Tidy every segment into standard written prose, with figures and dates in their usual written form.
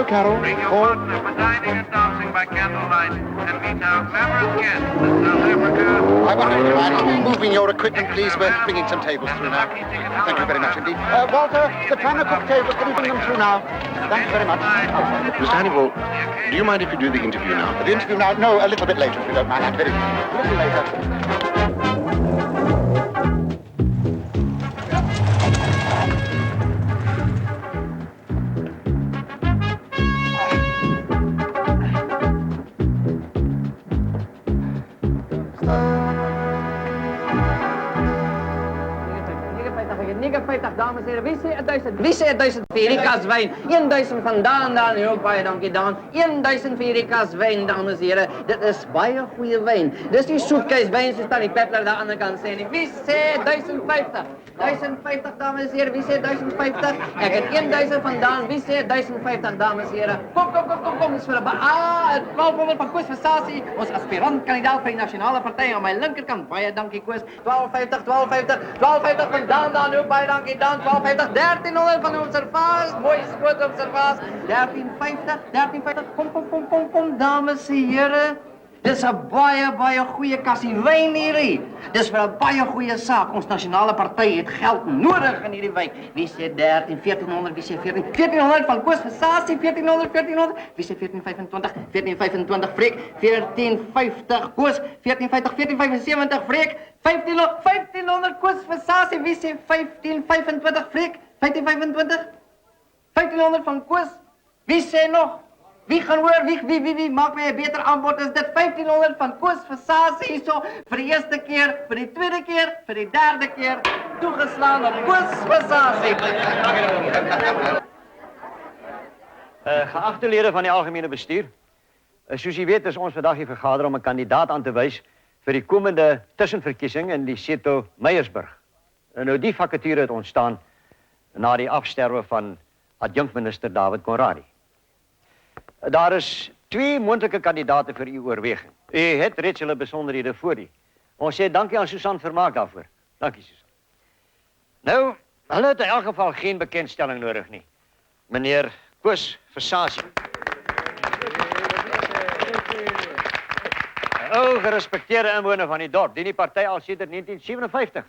Carol. Bring your partner for dining and dancing by candlelight and meet our glamorous guests in South Africa. I wonder if you mind moving your equipment, please? We're bringing some tables through now. Thank you very much indeed. Walter, the Tanner Cook tables, can you bring them through now? Thank you very much. Mr. Hannibal, do you mind if you do the interview now? The interview now? No, a little bit later, if you don't mind. A little later. Dames en heren, wie zei 1000 Verikas wijn? 1000 vandaan daar, nu ook baie dankie dan. 1000 Verikas wijn, dames en heren. Dit is baie goeie wijn. Dis die soepkeiswijn, soos dan die peppler daar aan de kant sê. Wie sê 1050? 1050, dames en heren, wie sê 1050? Ek het 1000 vandaan, wie sê 1050, dames en heren? Kom, dis vir 'n het 1200 van Koos Versace, ons aspirant-kandidaat vir die Nasionale Party aan my linkerkant. Baie dankie Koos. 1250 vandaan daar, nu ook baie dankie dan. 1250, 1300 van Observaas, mooi skoot Observaas. 1350, kom, dames en heren. Dis 'n baie goeie kassie wyn hierdie. Dis vir 'n baie goeie saak. Ons Nasionale Party het geld nodig in hierdie wijk. Wie sê 13, 1400, wie sê 14? 1400 van Koos Versace, 1400. Wie sê 1425? 1425 Freek, 1450 Koos, 1475 Freek, 1500 Koos Versace, wie sê 1525 Freek, 1525? 1500 van Koos, wie sê nog? Wie gaan hoor, wie maak my 'n beter aanbod as dit? 1500 van Koos Versace hierso vir die eerste keer, vir die tweede keer, vir die derde keer toegeslaan op Koos Versace. Geachte lede van die algemene bestuur, soos jy weet is ons vandag hier vergader om 'n kandidaat aan te wys vir die komende tussenverkiesing in die Seto Meyersburg. Nou die vakature het ontstaan na die afsterwe van adjunkminister David Conradie. Daar is 2 moontlike kandidaate vir u oorweging. U het reeds julle besonderhede voor u. Ons sê dankie aan Susan Vermaak daarvoor. Dankie Susan. Nou, hulle het in elk geval geen bekendstelling nodig nie. Meneer Koos Versace. 'n gerespekteerde inwoner van die dorp, die party al sedert 1957.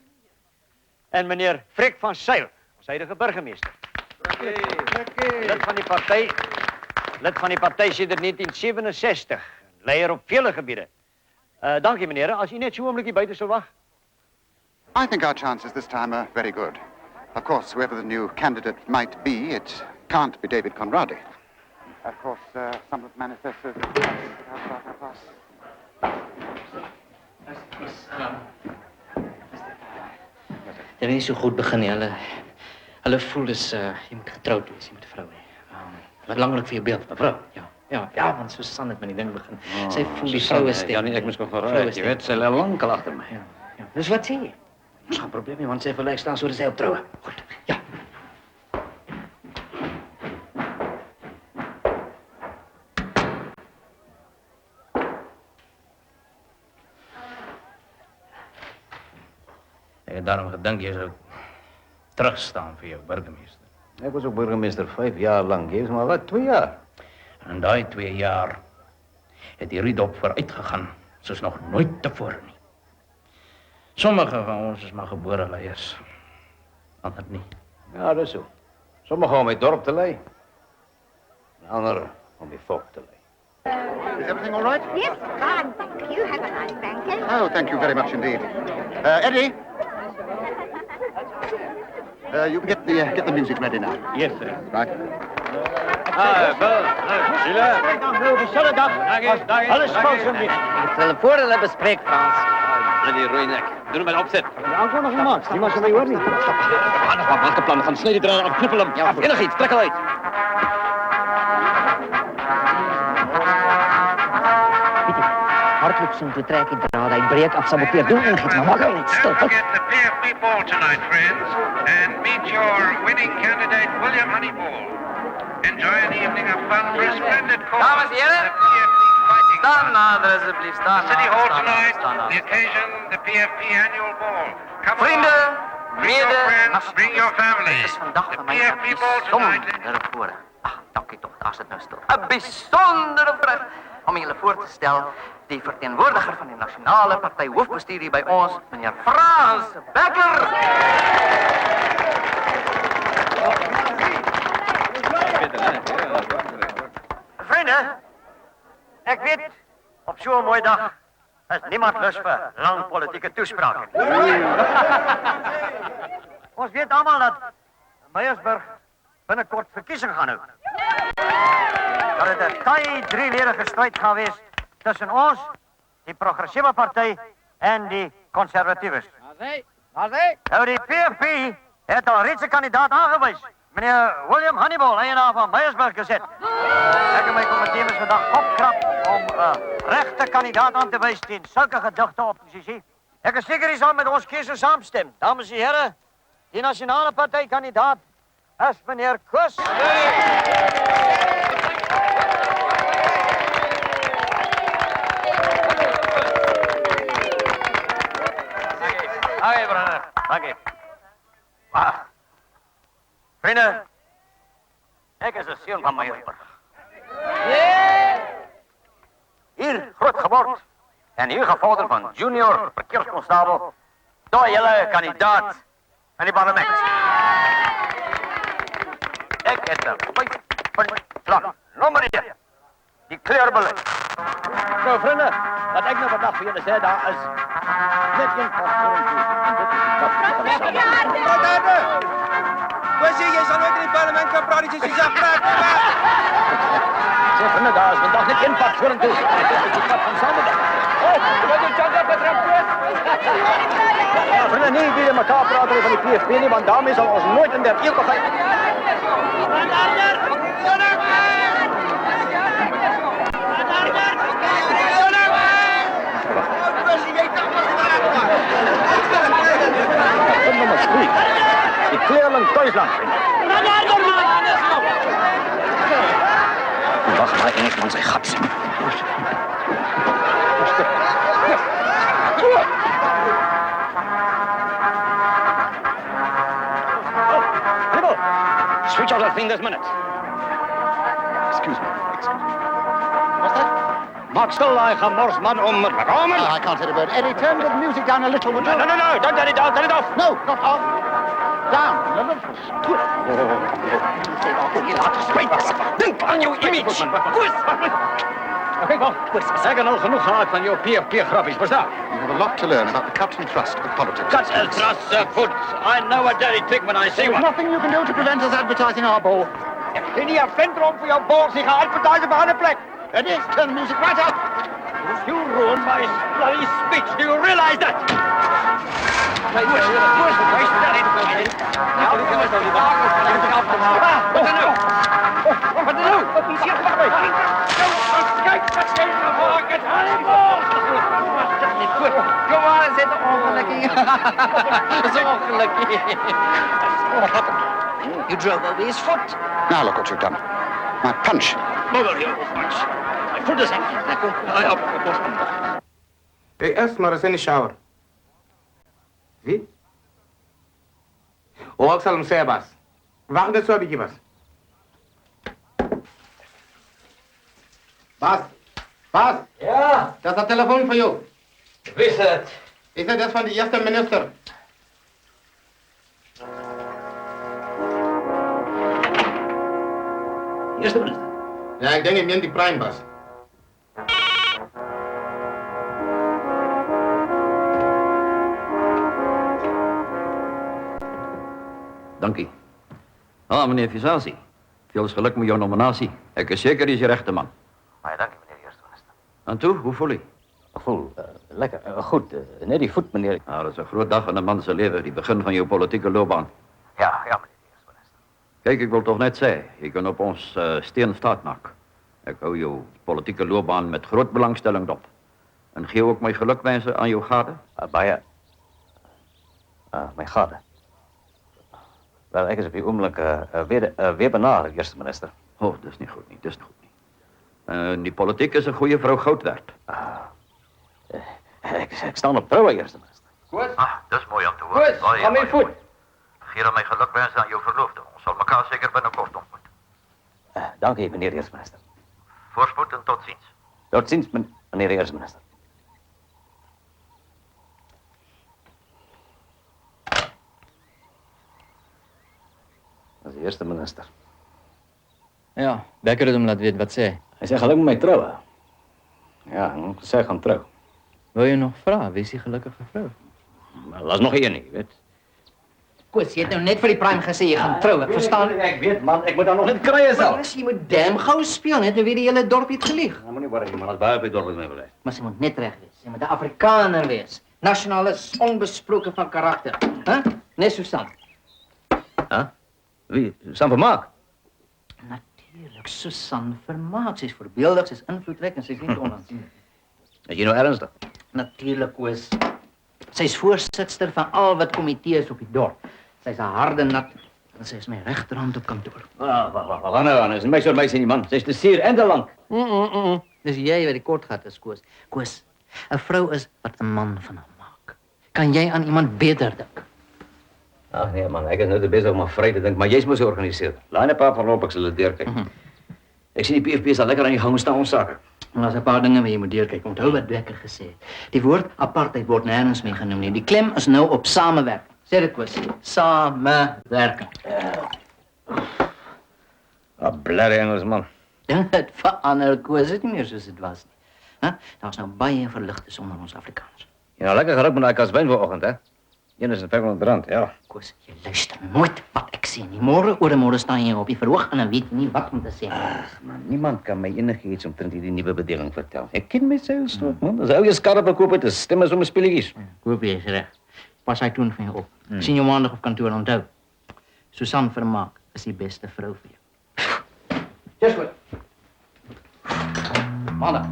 En meneer Freek van Sail, ons huidige burgemeester. Lid van die party sedert 1967, leier op vele gebiede. Dankie meneer, as u net so 'n oombliekie buite sou wag. I think our chances this time are very good. Of course, whoever the new candidate might be, it can't be David Conradie. Of course, some of the manifestos... Dit is so goed begin nie. Hulle voel dis jy moet getroud wees, jy moet 'n vrou hê. Wat belangrik vir jou beeld, mevrou. Ja, want Susan het met die ding begin. Sy voel die vroue stem. Ja, nee, ek moes nog vooruit. Jy weet, sy lê lankal agter my. Ja. Dis wat sê jy? Ons gaan probleem nie, want sy verlyk staan sodat sy op troue. Goed. Ja. Ek het daarom gedink jy sou terugstaan vir jou burgemeester. Ek was ook burgemeester 5 jaar lang. Geef maar wat, 2 jaar. En daai 2 jaar het die Riedop vooruit gegaan soos nog nooit tevore nie. Sommige van ons is maar gebore leiers. Ander nie. Ja, dis so. Sommige om die dorp te lei. Ander om die volk te lei. Is everything all right? Yes, fine, thank you. Have a nice banquet. Oh, thank you very much indeed. Eddie? You can get the music ready now. Yes, sir. Right. Sheila. Alles vals van dit. Ek wil voor hulle bespreek, Frans. Die rooi nek. Doen hem maar opzet. De aankondiging gemaakt. Die mag je mee hoor niet. Maak een plan. Gaan snel die draad af. Knippel hem. Ja, enig iets. Trek al uit. Hardloop zo'n te trekken draad uit, breek af, saboteer, doen enig iets, maar maak er niet stil. Don't forget the PFP ball tonight, friends, and meet your winning candidate, William Honeyball. Enjoy an evening of fun for a splendid cause. Dames en heren, The PFP Fighting staan nader alsjeblieft, staan City Hall nader, tonight, staan nader. the occasion, the PFP annual ball. Come Vrienden, along. Bring your friends, bring your family. Het is vandaag The van mij PFP ball stom tonight. naar voren. Ach, dankie tog, daar's dit nou stil. 'n Besondere voorreg om julle voor te stel die verteenwoordiger van die Nasionale Party hoofbestuur hier by ons, meneer Frans Becker. Vrienden, ik weet, op zo'n mooie dag is niemand lust voor lang politieke toespraken. Ons weet allemaal dat Meyersburg binnenkort verkiezingen gaan houden. Dat het een taai drielerige strijd gaat wezen tussen ons, die progressieve partij en die conservatieven. Nou, die PFP heeft al reeds een kandidaat aangewezen. Meneer William Honeyball, eigenaar van Meyersburg, gezet. Ik heb mijn comité is vandaag opkrap om rechte kandidaat aan te wijzen tegen zulke geduchte oppositie. Ik is zeker die zal met ons kiezer samenstemmen. Dames en heren, die Nationale Partijkandidaat is meneer Kus. Oké, Brenner. Dank je. Vrienden, ik is de zoon van Meyersburg. Hier groot geboord en hier gevolgd van junior verkeersconstabel door jullie kandidaat aan die parlement. Ik heb de 5 plan nummer 1, die kleurbeleid. Nou vrienden, wat ik nou vandaag voor jullie zei, daar is net geen kostvoering toe. En dit is de kap van de samenleving. Wat zie je, zal nooit in het parlement gaan praten, je zegt graag. Zeg vrienden, daar is vandaag niet geen kostvoering toe. En dit is de kap van de samenleving. Wat je Tjanga betreft, ja, vrienden, niet weer in elkaar praten van die PFP niet, want daarmee zal ons nooit in der eeuwigheid. Nummer 3. Die kleerling Duitsland. Wacht maar, één man zijn gat. Switch off that thing this minute. Excuse me. What's that? Maak stil, I gemors man onmiddellijk. I can't hear a word. Eddie, turn the music down a little, would you? No, don't turn it down, turn it off. No, not off. Down a little. Denk aan jouw image. Kijk wel, ik heb al genoeg gehad van jouw PFP-grappies, verstaan? You have a lot to learn about the cut and thrust of politics. Cut and thrust, goed. I know a dirty trick when I see There's one. nothing you can do to prevent us advertising our ball. Geen hier vent rond voor jouw bal, die gaat advertisen op een andere plek. It is. Turn the music right up. You ruined my bloody speech. Do you realize that? Kom maar, zit ongelukkig. Zo ongelukkig. What happened? You drove over his foot. Now look what you've done. My punch. My foot is Hey, eerst maar eens in de shower. Zie? Oh, ik zal hem zeggen, Bas. Wacht net zo een beetje, Bas. Bas. Bas. Ja, Dat is de telefoon van jou. wie is het? Is dat van de eerste minister? Eerste minister. Ja, ik denk in die prime, Bas. Dankie. Ah, meneer Visazi. Veel geluk met jouw nominatie. Ik is zeker is je rechte man. Maar dank u, meneer de eerste minister. En toe, hoe voel je? Voel, lekker. Goed, net die voet, meneer. Nou, dat is een groot dag in een man zijn leven, die begin van jouw politieke loopbaan. Ja, meneer de eerste minister. Kijk, ik wil toch net zeggen, je kunt op ons steen staat maken. Ik hou jouw politieke loopbaan met groot belangstelling op. En geef ook mijn gelukwensen aan jouw gade. Baie. Mijn gade. Wel, ik is op die ogenblik weer benaderd, eerste minister. Oh, dat is niet goed, niet. Dat is niet goed, niet. Die politiek is een goede vrouw goud waard. Ik sta op trouwen, eerste minister. Goed. Ah, dat is mooi om te horen. Goed, ga mee voet. Geef dan mijn gelukwensen aan jouw verloofde. Ons zal elkaar zeker binnenkort ontmoeten. Dankie, meneer de eerste-minister. Voorspoed en tot ziens. Tot ziens, meneer de eerste-minister. Dat is de eerste minister. Ja, Becker het hom laat weet wat sê. Hy sê geluk met my troue. Ja, en hom gesê gaan trou. Wil jy nog vra, wie is die gelukkige vrou? Maar daar's nog een nie, weet. Koos, jy het nou net vir die prime gesê jy gaan trou, ek verstaan. Ek weet man, ek moet dan nog net krye sal. Jy moet damn gou speel, net nou weer die hele dorp het gelieg. Nou moenie worry man, as baie op die dorp met my wil hê. Maar sy moet net reg wees. Sy moet 'n Afrikaner wees. Nasionalis, onbesproke van karakter. Hè? Net Susan. Wie? Sam Vermaak? Natuurlik, Susan Vermaak. Sy's voorbeeldig, sy's invloedrijk en sy's nie onaanzienlik. Is jy nou ernstig? Natuurlik, Koos. Sy's voorsitster van al wat komitees op die dorp. Sy's 'n harde nat en sy's my regterhand op kantoor. Wag nou aan, is nie my soort meisie nie man. Sy's te suur en te lank. Dis jy wat die kort gat is, Koos. Koos, 'n vrou is wat 'n man van haar maak. Kan jy aan iemand beter dink? Ag nee man, ek is nou te besig om maar vry te dink, maar jy's mos georganiseer. Laai net 'n paar van op, ek sal dit deurkyk. Ek sien die PFP sal lekker aan die gang staan ons sake. En daar's 'n paar dinge wat jy moet deurkyk. Onthou wat Becker gesê het. Die woord apartheid word nêrens mee genoem nie. Die klem is nou op samewerking. Sê dit, Koos. Samewerking. Blerre Engelsman. Dink dit verander, Koos, dit nie meer soos dit was nie. Daar's nou baie verligtes onder ons Afrikaners. Jy nou lekker geruk met daai kas wyn vanoggend, hè? Een is 'n R500, ja. Koos, jy luister nooit wat ek sê nie. Môre oormôre staan jy op die verhoog en dan weet jy nie wat om te sê nie. Ag man, niemand kan my enigiets omtrent hierdie nuwe bedeling vertel. Ek ken my seilstoot, man. As ou jy skarre verkoop het, is stemme sommer speletjies. Koop jy is reg. Pas hy toen van jou op. Sien jou maandag op kantoor, onthou. Susan Vermaak is die beste vrou vir jou. Dis goed. Maandag.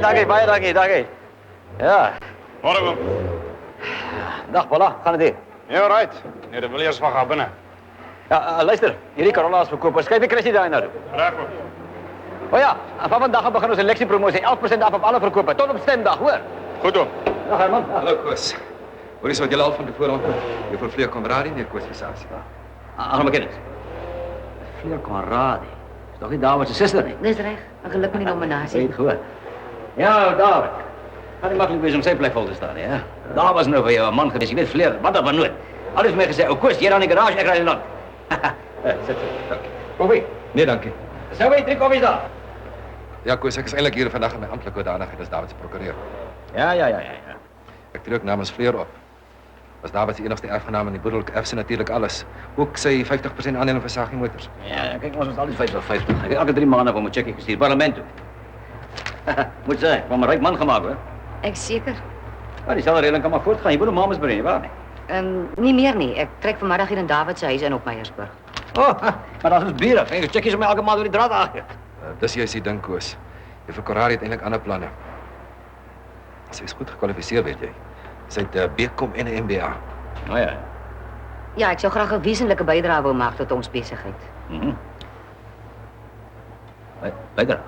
Dankie, baie dankie. Ja. Môre. Dag, Paula, gaan dit? Ja, right. Nee, de Villiers van gaan binne. Ja, luister, hierdie Corolla's verkoop. Skryf die Christie daai nou. Reg. O ja, van vandag af begin ons eleksiepromosie 11% af op alle verkope tot op stemdag, hoor. Goed hoor. Dag Herman. Hallo Koos. Hoor eens wat julle al van tevore ontmoet. Juffrou Fleur Conradie, nee Koos Visasie. Gaan bekend. Fleur Conradie. Is nog nie David se suster nie. Dis reg. 'n Geluk met die nominasie. Weet goed. Ja, David. Gaan nie maklik wees om sy plek vol te staan nie, hè? Daar was nou vir jou 'n man gewees, jy weet Fleur, wat dan van nooit. Alles my gesê, "O Koos, jy dan in die garage, ek ry in land." Sit. Dankie. Koffie? Nee, dankie. Sou jy 3 koffies daar? Ja Koos, ek is eintlik hier vandag in my amptelike hoedanigheid as David se prokureur. Ja. Ek tree ook namens Fleur op. As David se enigste erfgenaam in die boedel erf natuurlik alles. Ook sy 50% aandeel in Versaging Motors. Ja, kyk, ons is altyd 50-50. Ek het elke 3 maande om 'n checkie gestuur parlement toe. Moet sê, ek 'n ryk man gemaak, hoor. Ek seker. Ja, dieselfde reëling kan maar voortgaan. Jy moet 'n mamas bring, waar nie? Nie meer nie. Ek trek vanmiddag hier in David se huis in op Meyersburg. Maar dat is bure. Ek checkies om elke maand oor die draad aangeet. Dis juist die ding Koos. Juffrou Conradie het eintlik ander planne. Sy is goed gekwalifiseer, weet jy. Sy het 'n BCom en 'n MBA. Nou ja. Ja, ek sou graag 'n wesenlike bydrae wou maak tot ons besigheid. Bydrae?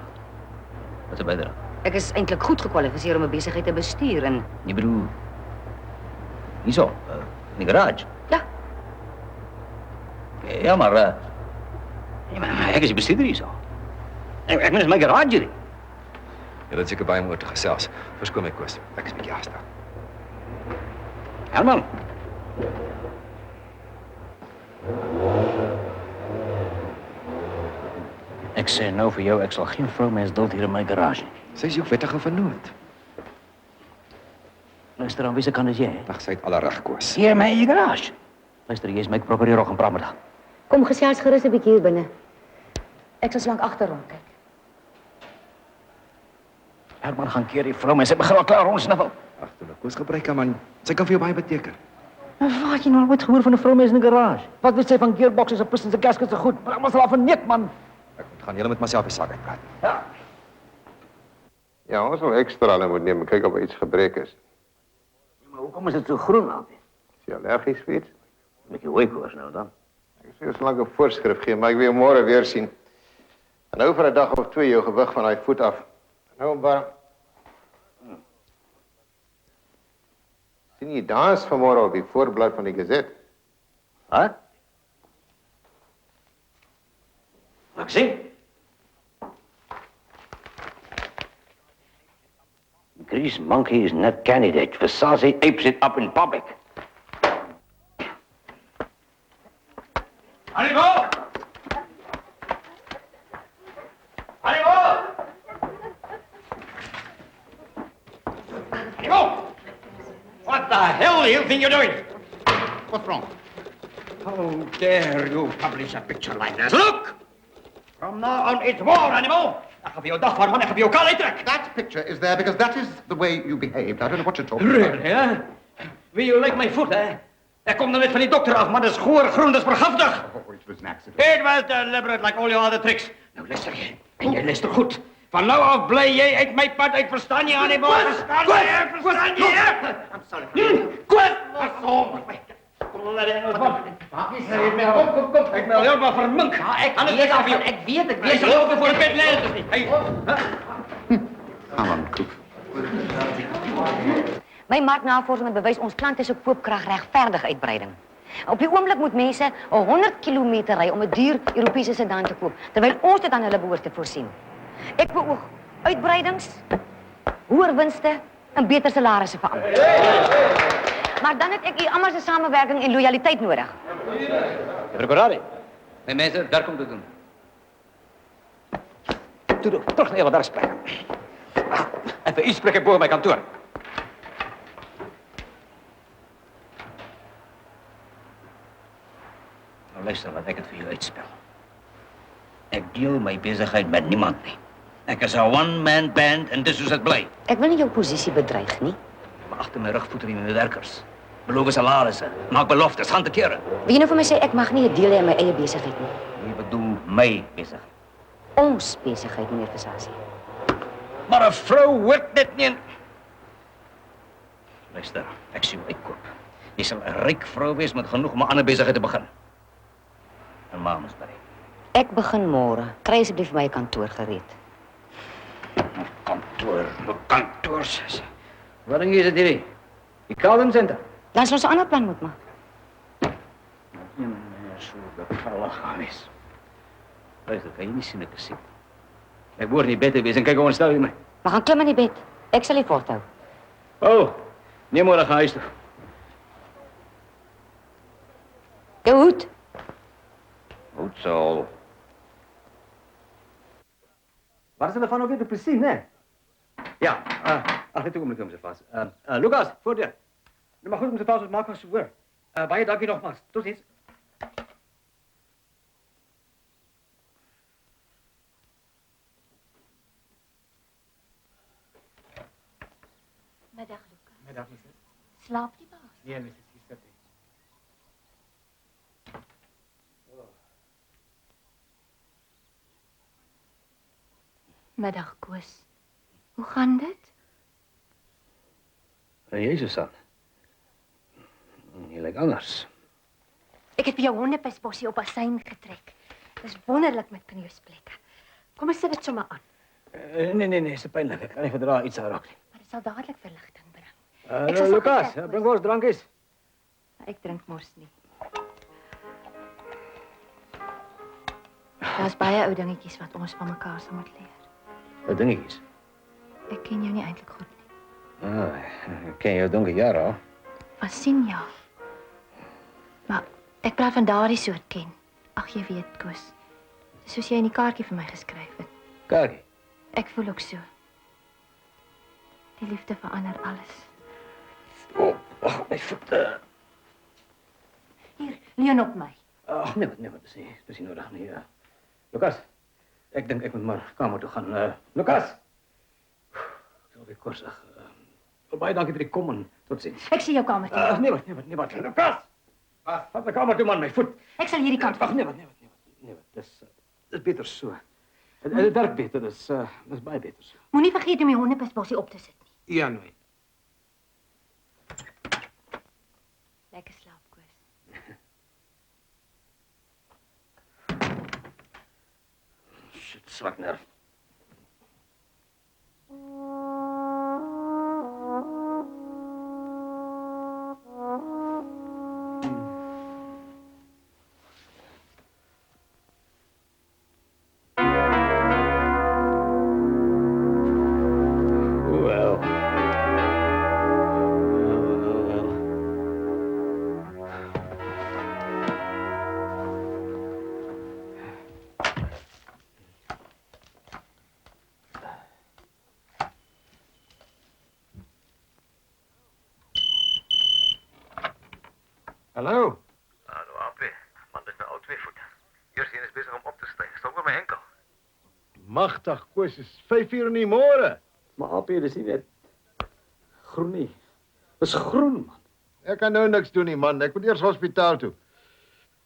Wat 'n bydrae? Ek is eintlik goed gekwalifiseer om 'n besigheid te bestuur en Jy bedoel hierso, in die garage? ja, Ja, maar ek is die bestuurder hierso. Ek meen, is my garage hier. Jy het seker baie om oor te gesels. Verskoon my Koos. Ek is 'n bietjie haastig. Herman. Ek sê nou vir jou, ek sal geen vroumens dood hier in my garage nie. Sy is jou wettige vernoot. Luister dan, wie se kan dit jy? Dag, sy het alle reg Koos. Hier in my eie garage. Luister, jy is my prokureur ook gaan praat met haar. kom gesels gerus 'n bietjie hier binne. Ek sal slank agterom kyk. Herman gaan keer die vroumens, sy begin al klaar rondsniffel. Ag, toe nou Koos gebruik haar man. Sy kan vir jou baie beteken. Maar wat het jy nou ooit gehoor van 'n vroumens in 'n garage? Wat weet sy van gearboxes en pistons en gaskets so goed? Maar almal sal af verneek, man. Ek moet gaan julle met myself die saak uitpraat. Ja. Ja, ons sal ekstra hulle moet neem en kyk of iets gebreek is. Maar hoekom is dit so groen altyd? Is jy allergies vir iets? Met die hooikoors nou dan. Ek sê ons lank 'n voorskrif gee, maar ek wil jou môre weer sien. En nou vir 'n dag of 2 jou gewig van daai voet af. Nou maar. Sien jy dans vanmôre op die voorblad van die Gazette? Wat? Mag sien? Grease monkey is not candidate for Sausage apes it up in public. Arrivo! Arrivo! Arrivo! What the hell do you think you're doing? What's wrong? How dare you publish a picture like that? Look! From now on, it's war, Arrivo! Ek gaan vir jou dag van, ek gaan vir jou kal uittrek. That picture is there because that is the way you behaved. I don't know what you're talking Really, about. hè? Will you like my foot, hè? Ek kom dan net van die dokter af, maar dis goor groen, dis vergiftig. Oh, it was an accident. It was deliberate like all your other tricks. Nou luister jy, en jy luister goed. Van nou af bly jy uit my pad uit, verstaan jy, Hannibal? Verstaan jy? Verstaan jy? I'm sorry. Kwart! Kom. Kom. Ek wil jou maar vermink. Ek weet. Jy sal ook voor 'n bed lê, dis nie. Hey. Alan Koop. My marknavorsing het bewys ons klante se koopkrag regverdig uitbreiding. Op die oomblik moet mense 100 km ry om 'n duur Europese sedan te koop, terwyl ons dit aan hulle behoort te voorsien. Ek beoog uitbreidings, hoër winste en beter salarisse vir almal. Maar dan het ek u almal se samewerking en lojaliteit nodig. Meneer Corradi. My mense, daar kom te doen. Toe, terug naar daar spreken. Even iets spreken boven mijn kantoor. Nou luister wat ek het vir jou uitspel. Ek deel my besigheid met niemand nie. Ek is 'n one-man band en dis soos dit bly. Ek wil nie jou posisie bedreig nie. Maar agter my rug voeter jy my werkers. Beloof salarisse, maak beloftes, hand te kere. Wie jy nou vir my sê ek mag nie 'n deel hê in my eie besigheid nie. Jy bedoel my besigheid. Ons besigheid, meneer Versace. Maar 'n vrou hoort dit nie. Luister, ek sien uitkoop. Jy sal 'n ryk vrou wees met genoeg om 'n ander besigheid te begin. En Mamasbury. Ek begin môre. Kry asseblief vir my 'n kantoor gereed. Kantoor, sê. Wat dink jy is dit hierdie? Die Calvin Center. Dan sal ons 'n ander plan moet maak. Nee, meneer, so bevallig gaan wees. Luister, kan jy nie sien ek is siek? Ek word nie beter wees en kyk hoe ontstel jy my. Maar gaan klim in die bed. Ek sal die voorthou. Oh, nee môre gaan huis toe. Jou hoed. Goed zo. Waar is hulle van alweer presies, né? Ja, ag net toe kom ek hom se vas. Lucas, voordeur. Nou maar goed om se pas ons maak as hoor. Baie dankie nogmaals. Totsiens. Middag, Lucas. Middag, missus. Slaap die baas? Nee, missus, hier sit hy. Middag, Koos. Hoe gaan dit? En jy, Susan? Jy lyk anders. Ek het vir jou hondepisbossie op asyn getrek. Dis wonderlik met kneusplekke. Kom ons sit dit sommer aan. Nee, is pynlik. Ek kan nie verdra iets aan raak nie. Maar dit sal dadelik verligting bring. Ek sal Lucas, saam bring ons drankies. Ek drink mos nie. Daar's baie ou dingetjies wat ons van mekaar sal moet leer. Wat dingetjies? Ek ken jou nie eintlik goed nie. Ek ken jou donker jare al. Wat sien jy? Maar ek praat van daardie soort ken. Ag, jy weet, Koos. Dis soos jy in die kaartjie vir my geskryf het. Kaartjie? Ek voel ook so. Die liefde verander alles. Ag, my voete. Hier, leun op my. Ag, nee, wat, dis nie nodig nie. Lucas, ek dink ek moet maar kamer toe gaan. Lucas! Ek sal weer korsig. Baie dankie vir die kom en totsiens. Ek sien jou kamer toe. Nee, wat. Lucas! Vat my kamer toe man, my voet. Ek sal hierdie kant. Ag, nee, wat. Dis beter so. Dit werk beter, dis baie beter. Moenie vergeet om die hondepisbossie op te sit nie. Ja, nooit. Lekker slaap, Koos. Shit, swak nerf. Hallo? Hallo, Appie. Man, dit is nou al 2 voet. Eerste een is bezig om op te stijgen. Stok met mijn enkel. Magtig, Koos, is 5:00 in die môre. Maar Appie, dis nie net groen nie. Dis groen, man. Ek kan nou niks doen nie, man. Ek moet eers hospitaal toe.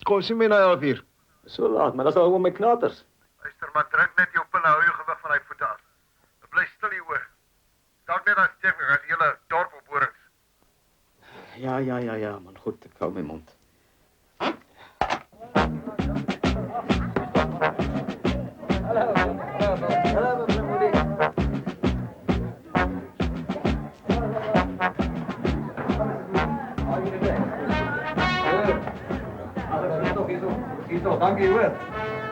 Kom, sien my na 11:00. So laat, maar dat is al om my knaters. Luister, man, drink net jou pille, hou jou gewig van die voet af. Bly stil hier hoor. Dalk net aan steek, as die hele dorp opborings. Ja, man, goed, ek hou my mond. Dankie hoor.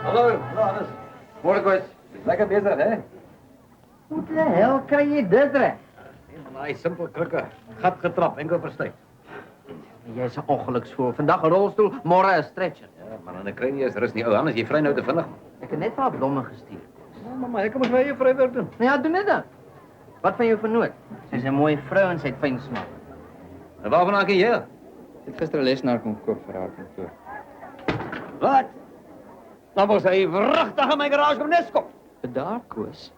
Hallo, Hannes. Môre Koos. Lekker bezig, hè? Hoe de hel kry jy dit reg? Hy simpel krikke. Gat getrap, enkel verstyf. Jy's 'n ongeluksvoel. Vandag 'n rolstoel, môre 'n stretcher. Ja, man, en ek kry nie eens rus nie. Ou Hannes, jy vry nou te vinnig. Ek het net vir haar blomme gestuur. Ja, maar ek kom vir jou vrywerk doen. Nou ja, doen dit dan. Wat van jou vernoot? Sy's 'n mooi vrou en sy het fyn smaak. En waarvan ken jy? Ek het gister 'n lesenaar kom koop vir haar kantoor. Wat? Dan was hy wragtig in my garage kom neskop. Bedaar, Koos.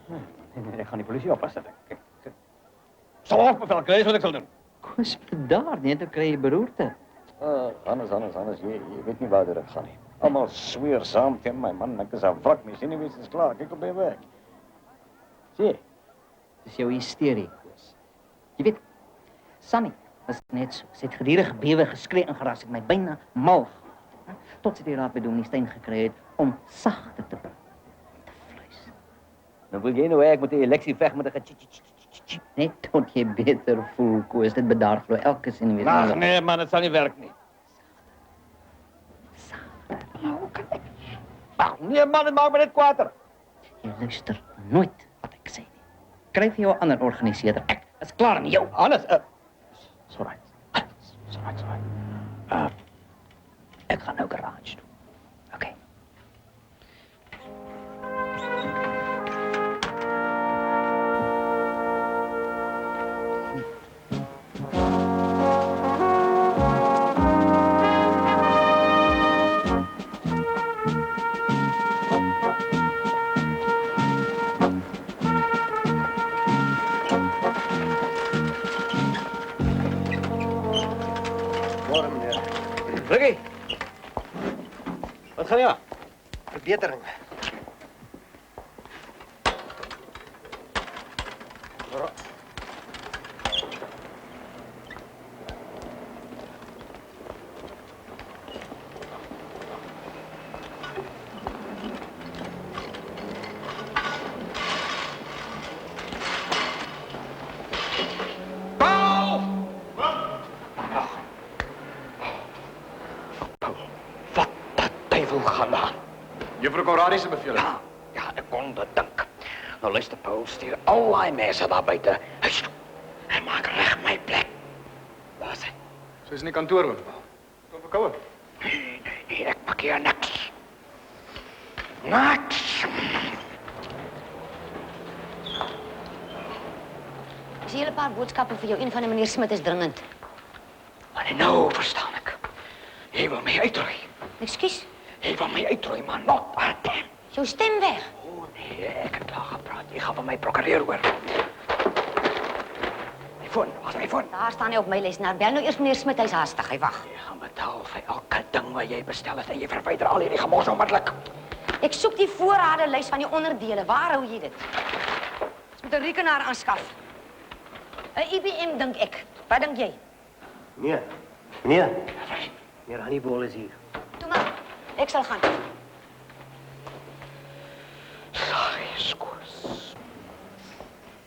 Nee, ek gaan die polisie oppas. Ek sal afbevel kry wat ek sal doen. Koos, bedaar, net dan kry jy beroerte. Hannes, jy weet nie waar dit gaan nie. Almal sweer saam teen my man, ek is 'n wrak mens. Nie weet is klaar, kyk op my werk. Sien? Dis jou hysterie, Koos. Jy weet, Sunny was net so. Sy het gedurig gebewe, geskree en geras, ek my byna mal gehad. Tot sy die raad by Dominee Steyn gekry het om sagter te praat. Te fluister. Nou wil jy nou hê ek moet 'n eleksie veg met 'n getjie. Net tot jy beter voel, Koos. Dit bedaar glo elke sin weer. Ag nee man, dit sal nie werk nie. Ag nee man, dit maak my net kwaader. Jy luister nooit wat ek sê nie. Kry vir jou 'n ander organiseerder. Ek is klaar met jou. Alles. Sorry. Ek gaan nou garage toe. Okay. Ricky. Wat gaan jy? Verbetering. Juffrou Conradie se beveling. Ja, ek kon dit dink. Nou luister, Paul, stuur al die mense daar buite huis toe. En maak reg my plek. Waar is hy? Sy's in die kantoor oom. Kom verkoue. Nee, ek maak hier niks. Niks. Is hier 'n paar boodskappe vir jou. Een van die meneer Smit is dringend. En nou verstaan ek. Jy wil my uitroei. Ekskuus, Jy wil my uitroei, man. Not a damn. jou stem weg. O nee, ek het klaar gepraat. Jy gaan van my prokureur hoor. My foon, waar is my foon? Daar staan hy op my lesenaar. Bel nou eers meneer Smit, hy's haastig. Hy wag. Jy gaan betaal vir elke ding wat jy bestel het en jy verwyder al hierdie gemors onmiddellik. Ek soek die voorradelys van die onderdele. Waar hou jy dit? Ons moet 'n rekenaar aanskaf. 'n IBM dink ek. Wat dink jy? Nee. Nee. Meneer Hannibal is hier. Toe maar. Ek sal gaan.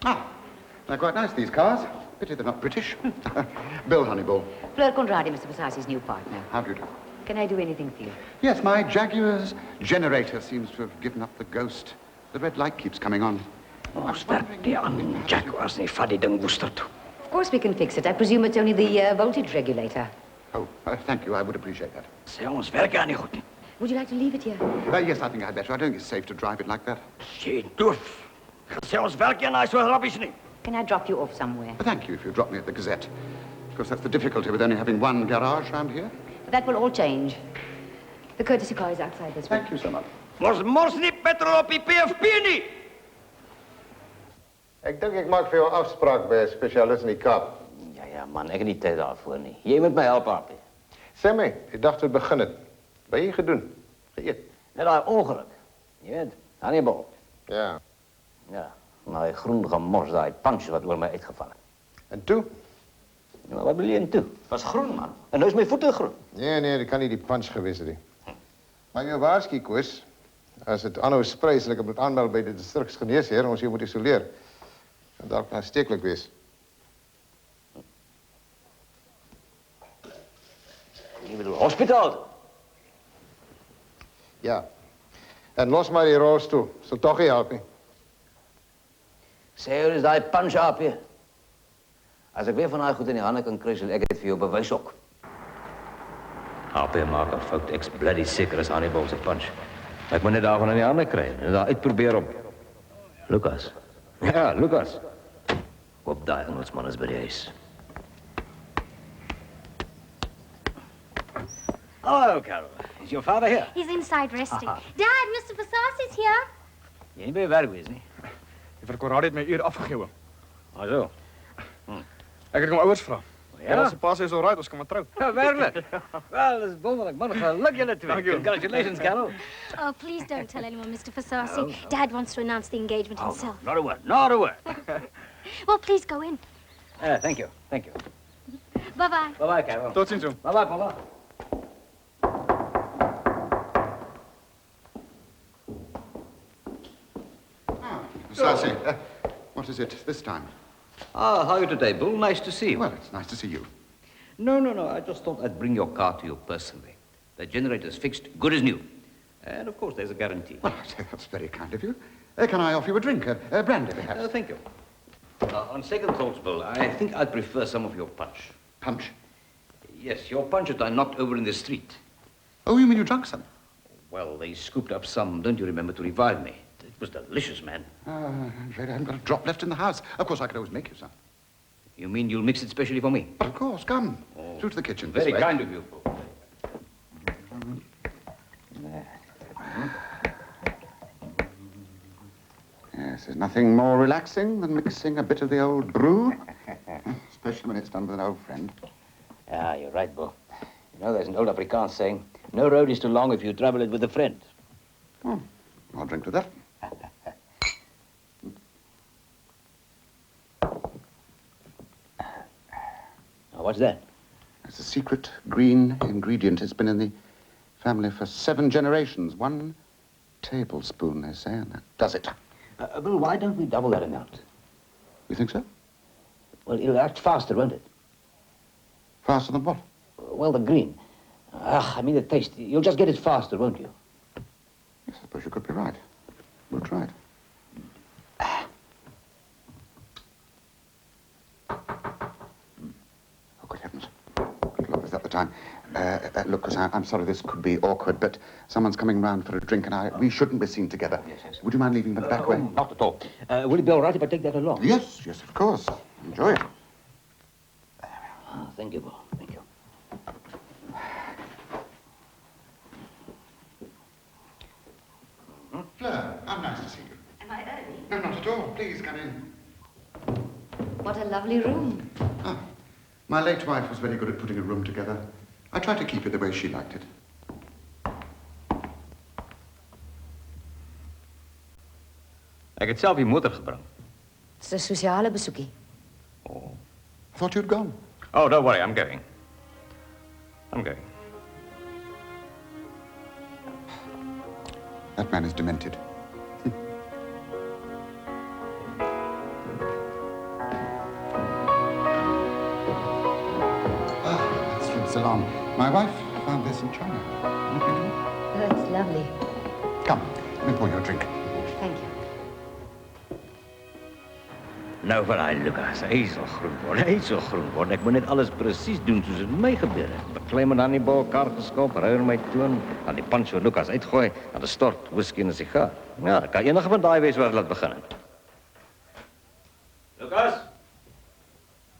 Ah, they're quite nice, these cars. Pity they're not British. Bill Honeyball. Fleur Conradi, Mr. Versasi's new partner. How do you do? Can I do anything for you? Yes, my Jaguar's generator seems to have given up the ghost. The red light keeps coming on. Ons werk die aan Jaguars nie vat die ding woester toe. Of course we can fix it. I presume it's only the voltage regulator. Oh, thank you. I would appreciate that. Sê ons werk aan nie goed nie. Would you like to leave it here? Yes, I think I'd better. I don't think it's safe to drive it like that. Jy doof. Sê ons werk aan hy so rubbish nie. Can I drop you off somewhere? Thank you if you drop me at the Gazette. Of course, that's the difficulty with only having one garage round here. But that will all change. The courtesy car is outside this way. Thank you so much. Mors nie petrol op die PFP nie. Ek dink ek maak vir jou 'n afspraak by 'n spesialis in die Kaap. Ja man, ek het nie tyd daarvoor nie. Jy moet my help, Apie. Sê my, die dag toe het begin het. Wat jy gedoen? Geëet. Net daai ongeluk. Jy weet, Hannibal. Ja. Ja, maar hy groen gemors daai punch wat oor my uitgeval het. En toe? Ja, wat wil jy en toe? Was groen man. En nou is my voete groen. Nee, dit kan nie die punch gewees het nie. Maar jou waarsku Koos, as dit aanhou sprei, sal ek moet aanmeld by die distriksgeneesheer en ons jou moet isoleer. En dalk aansteeklik wees. Jy bedoel hospitaal? Ja. En los maar die rolstoel. Sal tog nie help nie. Sê jy is daai punch Apie? As ek weer van daai goed in die hande kan kry, sal ek dit vir jou bewys ook. Apie maak 'n fout. Ek's bloody seker as Hannibal se punch. Ek moet net daarvan in die hande kry en daar uitprobeer om. Lucas. Ja, Lucas. Op daai Engelsman is by die huis. Hello, Carol. Is your father here? He's inside resting. Dad, Mr. Versasi's here. Jy nie by werk wees nie. Juffrou Conradi het my uur afgegee, oom. Ah, so. Ek het hom ouers vra. Ja? Ons pa sê is alright, ons kan maar trou. Ja, werklik. Wel, dis wonderlik. Man, geluk julle twee. Thank you. Congratulations, Carol. Oh, please don't tell anyone, Mr. Versasi. Dad wants to announce the engagement himself. Not a word. Not a word. Well, please go in. Thank you. Thank you. Bye-bye. Bye-bye, Carol. Tot ziens, oom. Bye-bye, Papa. Sassi, what is it this time? Ah, how are you today, Bill? Nice to see you. Well, it's nice to see you. No. I just thought I'd bring your car to you personally. The generator's fixed, good as new. And, of course, there's a guarantee. Well, I say that's very kind of you. Can I offer you a drink? A brandy, perhaps? Thank you. On second thoughts, Bill, I think I'd prefer some of your punch. Punch? Yes, your punch that I knocked over in the street. Oh, you mean you drank some? Well, they scooped up some, don't you remember, to revive me. It was delicious, man. I'm afraid I haven't got a drop left in the house. Of course, I could always make you some. You mean you'll mix it specially for me? Of course, come. Through to the kitchen. Very this way. kind of you, Bill. Yes, there's nothing more relaxing than mixing a bit of the old brew, especially when it's done with an old friend. Yeah, you're right, Bill. You know, there's an old Afrikaans saying, no road is too long if you travel it with a friend. Oh, I'll drink to that. Now, what's that? It's a secret green ingredient. It's been in the family for 7 generations. 1 tablespoon, they say, and that does it. Bill, why don't we double that amount? You think so? Well, it'll act faster, won't it? Faster than what? Well, the green. I mean the taste. You'll just get it faster, won't you? Yes, I suppose you could be right. We'll try it. Oh, good heavens. Good Lord, is that the time? Look, 'cause I'm sorry this could be awkward, but someone's coming round for a drink and we shouldn't be seen together. Yes. Would you mind leaving them back way? Not at all. Will it be all right if I take that along? Yes, of course. Enjoy it. Thank you, Bill. Thank you. Fleur, how nice to see you. Am I early? No, not at all. Please come in. What a lovely room. Ah, my late wife was very good at putting a room together. I tried to keep it the way she liked it. Ek het self die motor gebring. Dis 'n sosiale besoekie. Oh. I thought you'd gone. Oh, don't worry, I'm going. I'm going. That man is demented. That's from Ceylon. My wife found this in China. That's lovely. Come, let me pour you a drink. Thank you. Nou vir daai Lucas, hy sal groen word. Hy sal groen word. Ek moet net alles presies doen soos dit my gebeur het. Beklei my dan die balkar geskop, ruier my toon, dan die Pancho Lucas uitgooi, dan 'n stort whisky en 'n sigaar. Ja, kan enige van daai wees waar dit laat begin het. Lucas?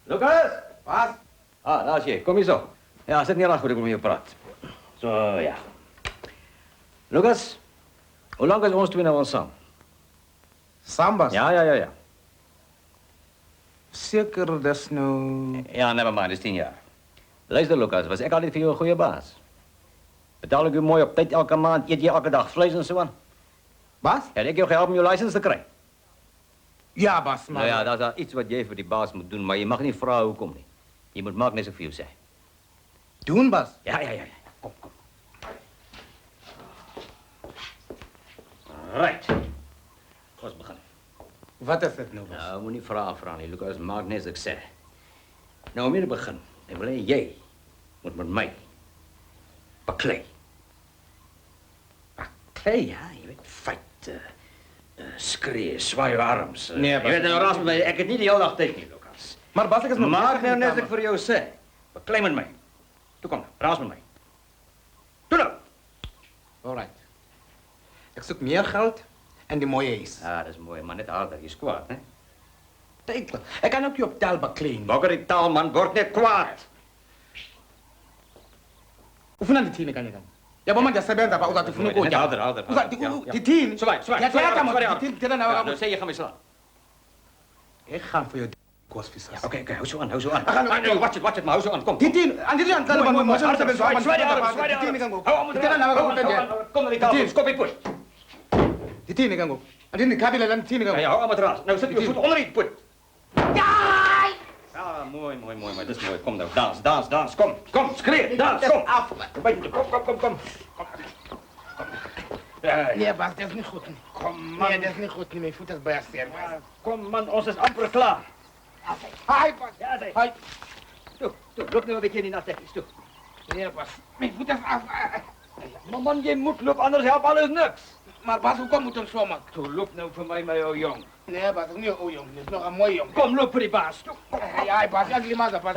Lucas? Wat? Ah, daar's jy. Kom hier so. Ja, sit neer dan goed, ek wil met jou praat. So, ja. Lucas, hoe lank is ons twee nou al saam? Sambas? Ja. Seker, dis nou... Ja, never mind, dis 10 jaar. Luister, Lucas, was ek altyd vir jou 'n goeie baas? Betaal ek jou mooi op tyd elke maand, eet jy elke dag vleis en so aan? Bas? Het ek jou gehelp om jou lisensie te kry? Ja, Bas, maar... Nou ja, daar's daar iets wat jy vir die baas moet doen, maar jy mag nie vra hoekom nie. Jy moet maak net so vir jou sê. Doen, Bas? Ja. Kom. Right. Ons begin. Wat is dit nou, Bas? Nou, moenie vra nie, Lucas, maak net as ek sê. Nou, om hier te begin, ek wil hê jy moet met my baklei. Baklei, ja, jy weet, fight, skree, swaai jou arms. Nee, Bas. Jy weet, nou raas met my, ek het nie die hele dag tyd nie, Lucas. Maar Bas, ek is nog... Maak nou net as ek vir jou sê. Baklei met my. Toe kom nou, raas met my. Toe nou. Alright. Ek soek meer geld en die mooie huis. Ja, dis mooi, maar net harder, jy's kwaad, hè? Tydelijk. Ek kan ook nie op tel baklei nie. Bakker die taal, man, word net kwaad. Ufuna ndithini kanye kanye? Yabona ndiyasebenza apha uzathi ufuna ukutya. Harder. Ndithini? Zwaai. Ndiyathetha mos, ndithetha nawe Nou sê jy gaan my slaan. Ek gaan vir jou kosvisas. Oké, hou zo aan. Watch it, maar hou zo aan, kom. Ndithini? Andithi andixelela uba mos umsebenzi wam. Zwaai. Ndithini ke ngoku? Hou Ndithetha nawe kakutendela. Kom naar die tafel, skop die put. Ndithini ke ngoku? Andithi ndikhabile la ndithini ke ngoku? Ja, hou aan met raas. Nou zet je voet onder die put. Ja, mooi, maar dat is mooi. Kom nou, dans. Kom, schreeuw, dans, kom. Kom. Nee, Bas, dat is niet goed. Kom, man. Nee, dat is niet goed. Mijn voet is bij sterk. Kom, man, ons is amper klaar. Hi, Bas. Ja, zeg. Hi. Toe, loop nou een beetje in die nachttekjes, toe. Nee, Bas, mijn voet is af. Maar man, je moet lopen, anders helpt alles niks. Maar Bas, hoe kom moet ons zo maken? Toe, loop nou voor mij met jouw jong. Nee, Bas, dat is niet een jong. Dat is nog een mooi jong. Kom, loop voor die baas. Toe. Ja, Bas, ja, die maat, Bas.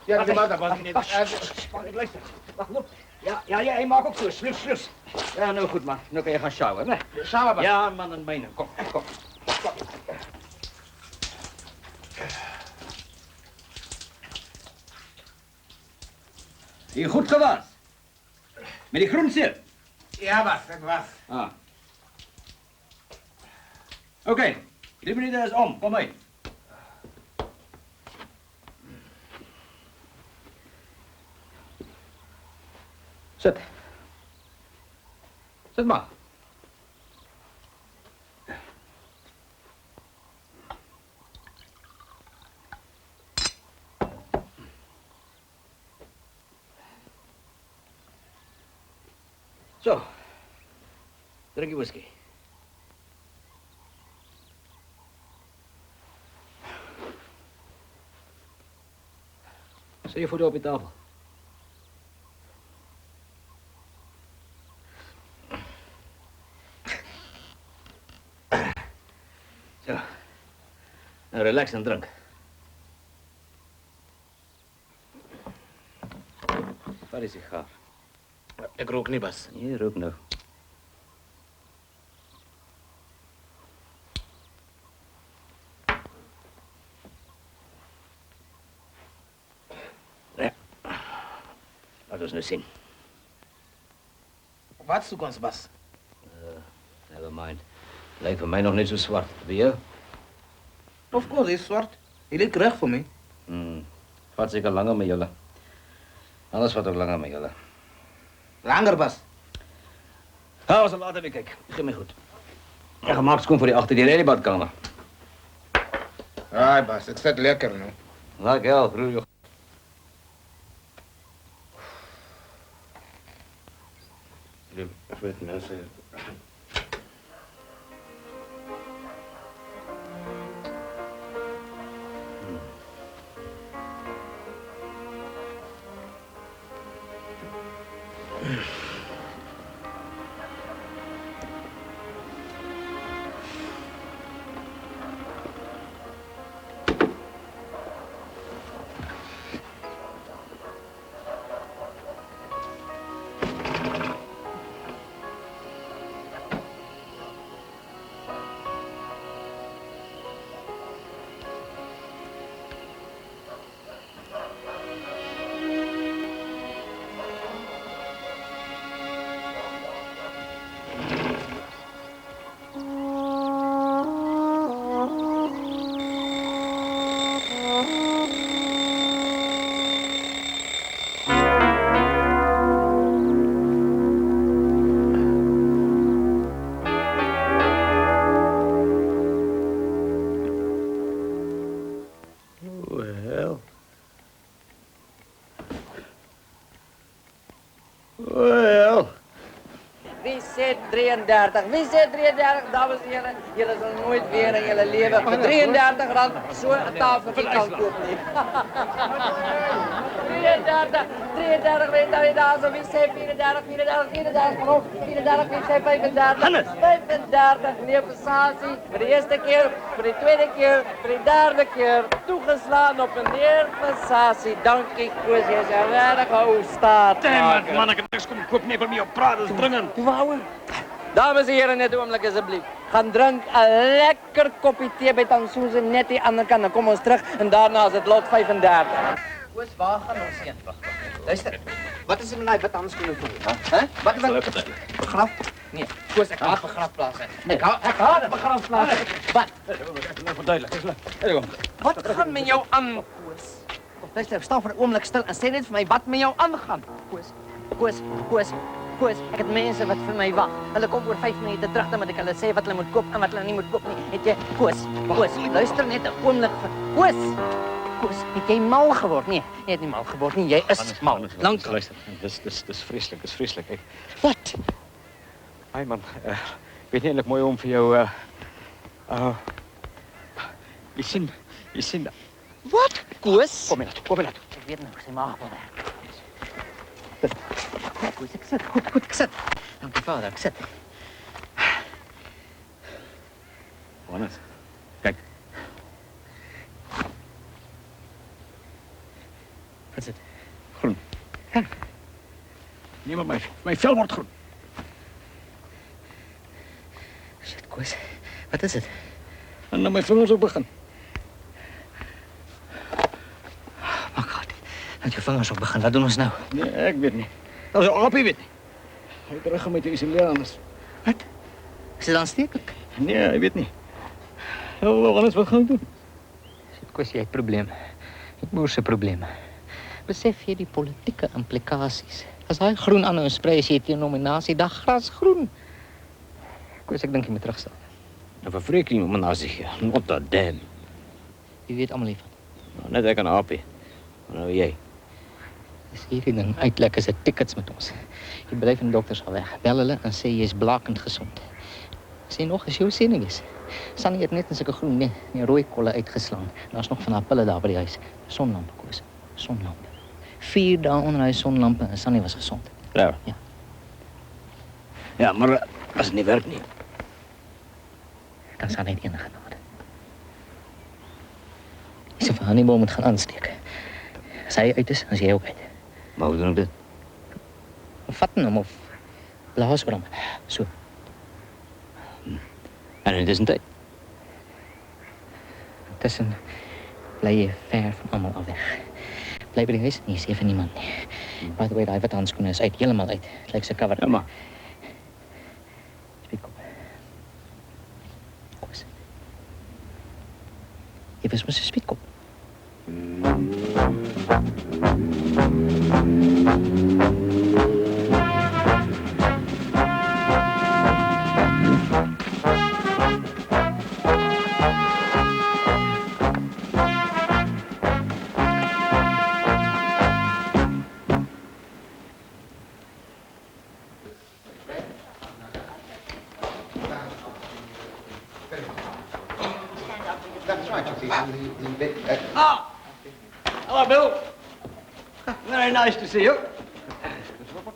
Ja, die maat, Bas. Luister, wacht, loop. Ja, hij maakt ook zo, slus. Ja, nou goed, man. Nu kan je gaan sjouwen, hè? Sjouwen, Bas? Ja, man en mijne. Kom. Je goed gewaasd? Met die groensil? Ja, Bas, dat was. Ah. Oké, 3 minuten is om. Kom mee. Zit maar. Zo. Drink je whisky. Zet je voeten op je tafel. Zo. Nou, relax en drank. Waar is die sigaar? Ik rook niet, Bas. Je rookt nou. Ja. Laat ons nu zien. Wat zoek ons, Bas? Never mind. Lijkt voor mij nog niet zo zwart. Bij jou? Of course, hij is zwart. Hij lijkt recht voor mij. Gaat zeker langer met jullie. Alles wat ook langer met jullie. Langer, Bas. Ga ons later weer kijken. Geef me goed. Ja, gemaak skoon vir die agterdeur en die badkamer. Ai, bas, dit sit lekker nou. Laat jou, broer. Ek weet mense. Wie sê 33? Wie sê 33, dames en heren? Jullie zullen nooit weer in jullie leven voor 33 rand zo'n tafeltje kan kopen. 33, 33, weet je daar zo? Wie sê 34, 34, 34, waarom? 34, wie sê 35? Hannes! 35, meneer Versace, voor de eerste keer, voor de tweede keer, voor de derde keer, toegeslaan op meneer Versace. Dank ik, Koos, je is een weinig oude staat. Damn, man, ik heb niks komen koop, nee, voor mij op praten, dat is dringend. Dames en heren, net oomlik alsjeblieft. Gaan drink een lekker kopje thee bij Tansoeze, net die andere kant. Dan komen we ons terug en daarna is het lot 35. Koos, waar gaan ons heen? Wacht. Luister, wat is er met die handskoenen voor? Hè? Wat? Begraf? Nee, Koos, ik haat begrafplaatsen. Ik haat begrafplaatsen. Wat? Nou, verduidelijk. Wat gaat met jou aan, Koos? Luister, sta voor een oomlik stil en sê net vir my wat met jou aangaan. Koos, ek het mense wat vir my wag. Hulle kom oor 5 minute terug dan moet ek hulle sê wat hulle moet koop en wat hulle nie moet koop nie. Het jy, Koos, luister net 'n oomblik vir Koos, het jy mal geword? Nee, jy het nie mal geword nie. Jy is mal. Lank luister. Dis vreselijk. Ek... Wat? Ai man, ek weet nie eintlik mooi om vir jou jy sien. Wat? Koos? Kom hier laat. Ek weet nou, sy maag wil werk. Koos, ek sit. Goed, ek sit. Dankie vader, ek sit. Hannes, kijk. Wat is het? Groen. Kijk. Nee, maar mijn vel wordt groen. Shit, Koos. Wat is het? En dan mijn vingers op begin. Maar God, laat je vingers op begin. Wat doen ons nou? Nee, ik weet niet. Dat is een aapje, weet niet. Hij terug met deze lianes. Wat? Is het aanstekelijk? Nee, hij weet niet. Wel, anders wat gaan we doen? Shit, Koos, jy het probleme. Ek boerse probleme. Besef jy die politieke implikasies? As hy groen aanhou sprei as jy teen nominasie, dan gras groen. Koos, ek dink jy moet terugstel. Nou vervreek nie nominasie hier. Not that damn. Wie weet almal hiervan? Nou, net ek en Aapie. Nou jy. As hierdie ding uitlek is dit tickets met ons. Jy bly van die dokters al weg. Bel hulle en sê jy is blakend gesond. Sê nog, is jou senuwees. Sannie het net in sulke groen, nee, rooi kolle uitgeslaan. Daar's nog van haar pille daar by die huis. Sonlampe, Koos. Sonlampe. 4 dae onder hy sonlampe en Sannie was gesond. Ja. Ja. Ja, maar as het nie werk nie. Dan sal net enige genade. Jy sê vir Hannibal moet gaan aansteek. As hy uit is, dan is jy ook uit. Maar hoe doen ek dit? Vat hom of blaas oor hom. So. En in tussentyd? Intussen bly jy ver van almal af weg. Bly by die huis, nie sê vir niemand nie. By the way, daai wat handskoene is uit, heeltemal uit. Het lyk so cover. Ja, maar. Spiek op. Koos. Jy was mos 'n spietkop. right, Chiefy. Ah! Hello, Bill. Very nice to see you.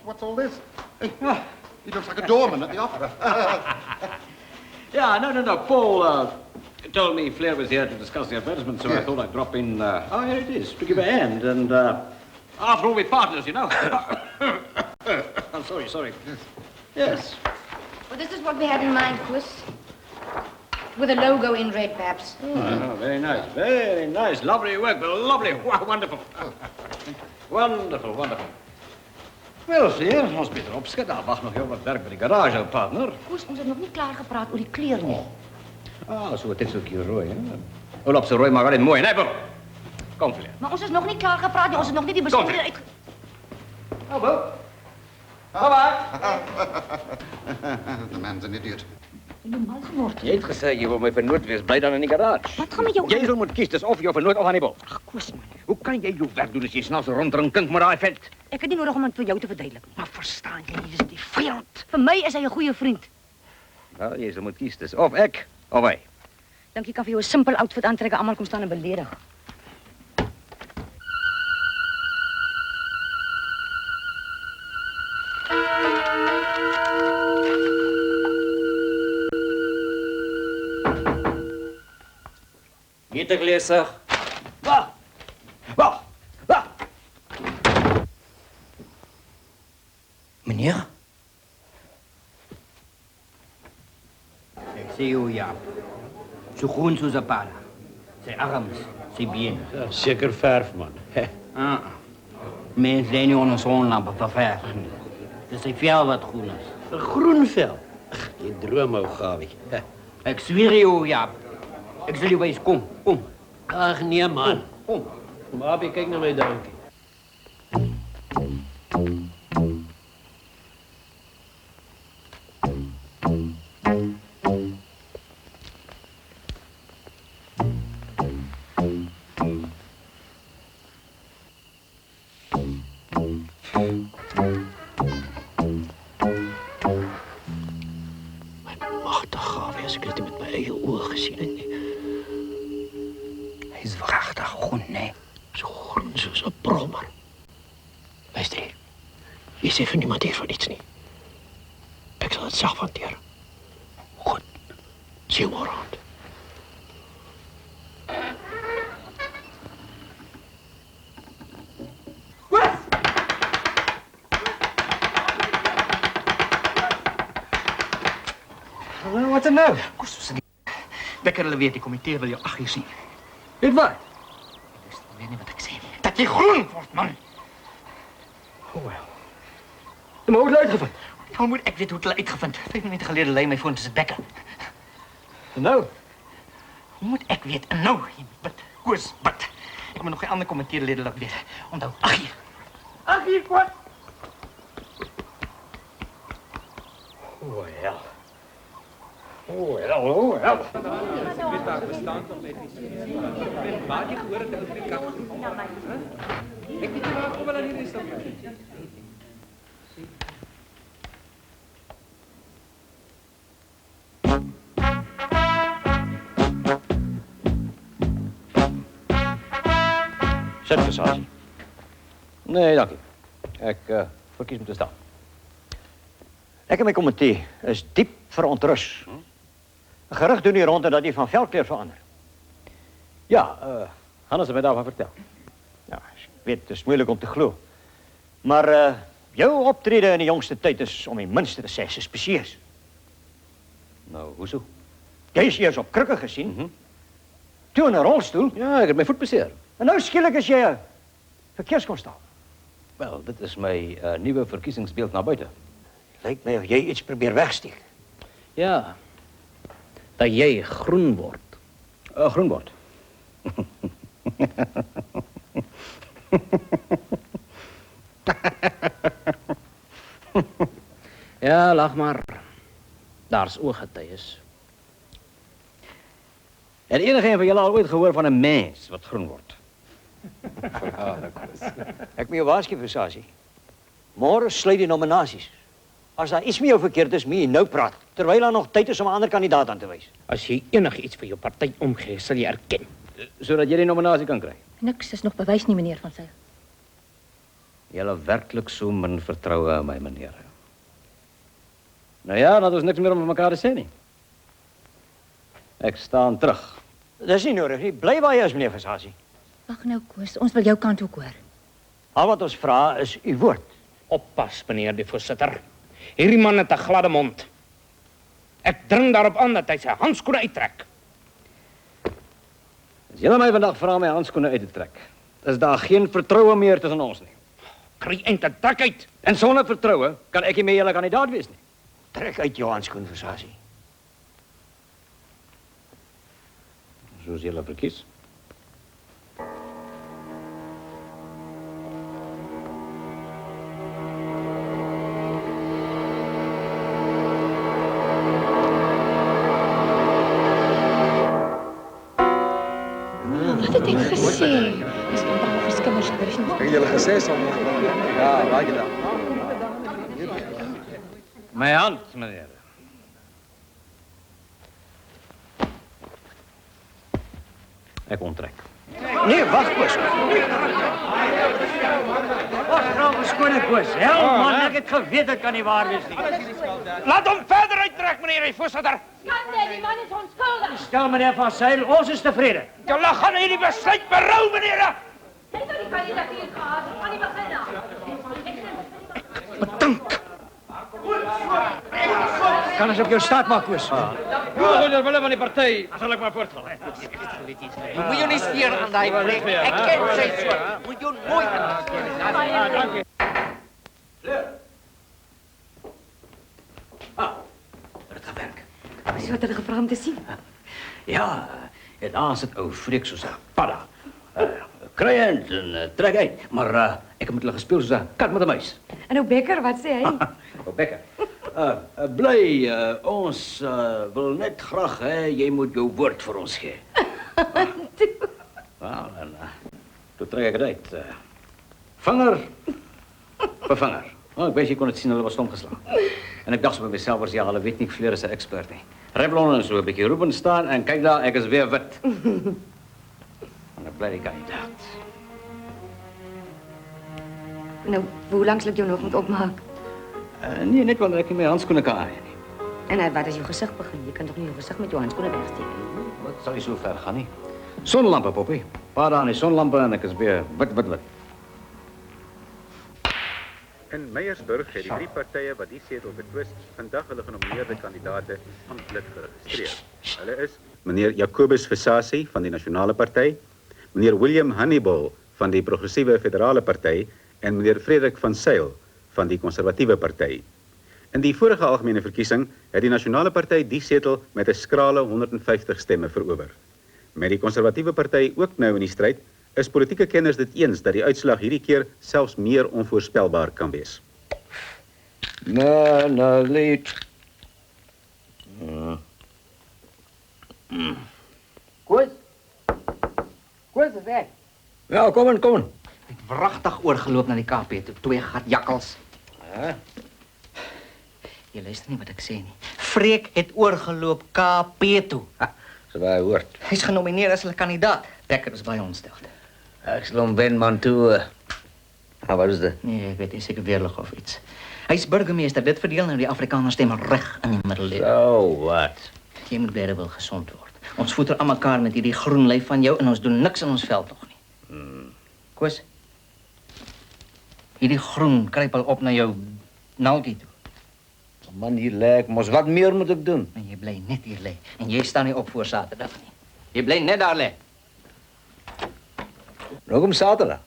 What's all this? Hey, he looks like a doorman at the opera. Yeah, no. Paul told me Flair was here to discuss the advertisement, so I thought I'd drop in. Oh, here it is, to give a hand. And after all, we're partners, you know. I'm sorry. Yes. Well, this is what we had in mind, Chris. With a logo in red, perhaps. Oh, very nice. Lovely work, Bill. Lovely. Wow, wonderful. Wonderful. Wel, Fleer, ons beter opschieten. Daar wacht nog heel wat werk bij de garage, partner. Koos, ons het nog niet klaar gepraat over die kleur nie. Ah, zo het is ook hier rooi, hè? Olop, ze rooi maar alleen mooi, hè, Bill? Kom, Fleer. Maar ons is nog niet klaar gepraat nie. Ons het nog nie die bespreking. Oh, Bill. Bye-bye. The man's an idiot. Jy het mal geword. Jy het gesê jy wil my vernoot wees, bly dan in die garage. Wat gaan met jou? Jy moet kies, dis of jou vernoot of Hannibal. Ag, Koos man. Hoe kan jy jou werk doen as jy snags ronddrinkend met daai vent? Ek het nie nodig om dit vir jou te verduidelik nie. Maar verstaan jy, dis die vyand. Vir my is hy 'n goeie vriend. Nou, jy moet kies, dis of ek of hy. Dink jy kan vir jou 'n simpel outfit aantrek en almal kom staan en beledig. Niet te glazig. Wag! Meneer? Ek sê jou ja. So groen soos 'n pala. Sy arms, sy bene. Ja, zeker verf, man. Mens lê nie onder sonlampe vir verf nie. Dis sy vel wat groen is. 'n Groen vel. Ag, jy droom, ou Gawie. Ek zweer jou, Jaap. Ek sal jou wys, kom. Ag nee, man. Kom. Maar kyk na my dankie. Je zegt van niemand hier van iets niet. Ik zal het zelf hanteren. Goed. Zie je maar rond. Wat er nou? Bekker hulle weet die komitee wil jou 8 uur sien. Weet wat? Ek weet nie wat ek sê nie. Dat jy groen word, man. Oh wel. Maar hoe het hulle uitgevind? Hoe moet ek weet hoe het hulle uitgevind? 5 minute gelede lê my foon tussen bekke. En nou? Hoe moet ek weet? En nou, jy moet bid. Koos, bid. Ek moet nog geen ander komiteelede laat weet. Onthou, 8 uur. 8 uur, kwart. Oh hel. Oh hel. Waar jy gehoor het oor die kat? Ek weet nie waar kom hulle hier is dan. Sit, Versace. Nee, dankie. Ek verkies om te staan. Ek en my komitee is diep verontrus. 'n Gerug doen hier rond dat jy van velkleur verander. Ja, Hannes het my daarvan vertel. Ja, ek weet, het is moeilijk om te glo. Maar jou optrede in die jongste tyd is om die minste te sê suspicieus. Nou, hoezo? Jy is eers op krikke gesien. Toe in 'n rolstoel. Ja, ek het my voet beseer. En nou skielik is jy 'n verkeerskonstabel. Wel, dit is my nuwe verkiesingsbeeld naar buiten. Lyk my of jy iets probeer wegsteek. Ja, dat jy groen word. Groen word. Ja, lag maar. Daar's ooggetuies. Het enige een van julle al ooit gehoor van 'n mens wat groen word? Ek moet jou waarsku, Versace. Môre sluit die nominasies. As daar iets met jou verkeerd is, moet jy nou praat, terwyl daar nog tyd is om 'n ander kandidaat aan te wys. As jy enigiets vir jou party omgee, sal jy erken. Sodat jy die nominasie kan kry. Niks is nog bewys nie, meneer van Sail. Jy het werklik so min vertroue in my, meneer. Nou ja, dat is niks meer om mekaar te sê nie. Ek staan terug. Dis nie nodig nie. Bly waar jy is, meneer Versace. Wag nou, Koos, ons wil jou kant ook hoor. Al wat ons vra is uw woord. Oppas, meneer die voorsitter. Hierdie man het 'n gladde mond. Ek dring daarop aan dat hy sy handskoene uittrek. As julle my vandag vra my handskoene uit te trek, is daar geen vertroue meer tussen ons nie. Kry eintlik trek uit. En sonder vertroue kan ek nie meer julle kandidaat wees nie. Trek uit jou handskoen, Versace. Soos julle verkies. Wat het ek gesê? Dis dan nog geskimmers hoor. Ek het julle gesê soms. Ja, raai jy dan. My hand, meneer. Ek onttrek. Nee, wag, Koos. Wat vrouw skoon, Koos. Hel, man, ek het geweet dit kan nie waar wees nie. Laat hom verder uittrek, meneer die voorsitter. Skande, die man is onskuldig. Stel, meneer Van Sail, ons is tevrede. Julle gaan hierdie besluit berou, meneer. Hy het die kandidatuur gehad van die begin af. Kan ons op jou staat maak, Koos? Voorzitter, wille van die party. Dan sal ek maar voortgaan. Moet jou nie steur aan daai plek. Ek ken sy soort. Moet jou nooit Dankie. Het gewerk. Is jy wat hulle gevra om te sien? Ja, daar sit ou freek soos 'n padda. Kruiend en trek uit. Maar ek het met hulle gespeel soos 'n kat met 'n muis. En ou Becker, wat sê hy? Ou Becker. Bly, ons wil net graag hê jy moet jou woord vir ons gee. Wel, en toe trek ek dit uit. Vinger vir vinger. Ek wens jy kon dit sien, hulle was stom geslaan. En ek dacht so by myself, ja, hulle weet nie, Fleur is 'n expert nie. Revlon en so 'n bietjie roepen staan en kyk daar, ek is weer wit. En ek bly die kandidaat. Nou, hoe lank sal ek jou nog moet opmaak? Nee, net wanneer ek nie my handskoene kan aan nie. En wat as jou gesig begin? Jy kan tog nie jou gesig met jou handskoene wegsteek nie. Wat sal jy so ver gaan nie? Sonlampe, Poppy. Paar dae in die sonlampe en ek is weer wit. In Meyersburg het die drie partye wat die setel betwis vandag hulle genomineerde kandidaate amptelik geregistreer. Hulle is meneer Jacobus Versace van die Nasionale Party, meneer William Honeyball van die Progressiewe Federale Party en meneer Frederik van Sail van die Konservatiewe Party. In die vorige algemene verkiesing het die Nasionale Party die setel met 'n skrale 150 stemme verower. Met die Konservatiewe Party ook nou in die stryd, is politieke kenners dit eens dat die uitslag hierdie keer selfs meer onvoorspelbaar kan wees. Manaliet. Koos? Koos is ek. Ja, kom in. Ek het wragtig oorgeloop na die KP toe, 2 gat jakkals. Jy luister nie wat ek sê nie. Freek het oorgeloop KP toe. So baie hoort. Hy's genomineer as hulle kandidaat. Becker is baie ontstel. Ek sal hom wen man toe. Wat is dit? Nee, ek weet nie, seker weerlig of iets. Hy's burgemeester, dit verdeel nou die Afrikaners stem reg in die middeleeu. So wat? Jy moet baie wil gesond word. Ons voeter aan mekaar met hierdie groen lyf van jou en ons doen niks in ons veld nog nie. Koos? Hierdie groen kruip al op na jou naaldjie toe. Man, hier lê ek mos. Wat meer moet ek doen? En jy bly net hier lê. En jy staan nie op voor Saterdag nie. Jy bly net daar lê. Nou kom Saterdag.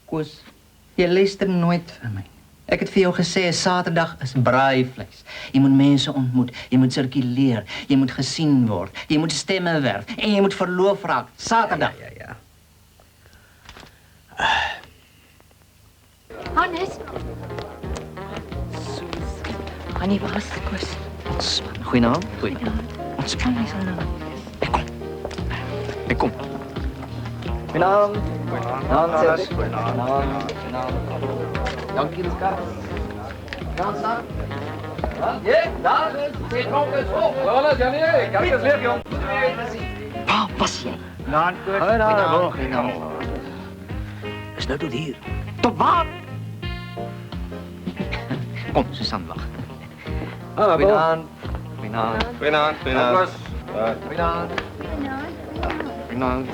Koos, jy luister nooit vir my. Ek het vir jou gesê Saterdag is braaivleis. Jy moet mense ontmoet, jy moet sirkuleer, jy moet gesien word, jy moet stemme werf en jy moet verloof raak. Saterdag. Ja. Hannes. Hannie was Koos. Ontspan. Goeienaand. Ontspan nie so nou. Ek kom. Goeienaand. Goeienaand. Dankie, Luca. Gaan staan. Ja, daar is. Zit nog eens op. Voilà, Jannie, kijk eens weer, jong. Waar was jij? Goeienaand. Is nou tot hier. Tot waar? Kom, Susanne, wacht. Goeienaand. Goeienaand. Goeienaand. Goeienaand.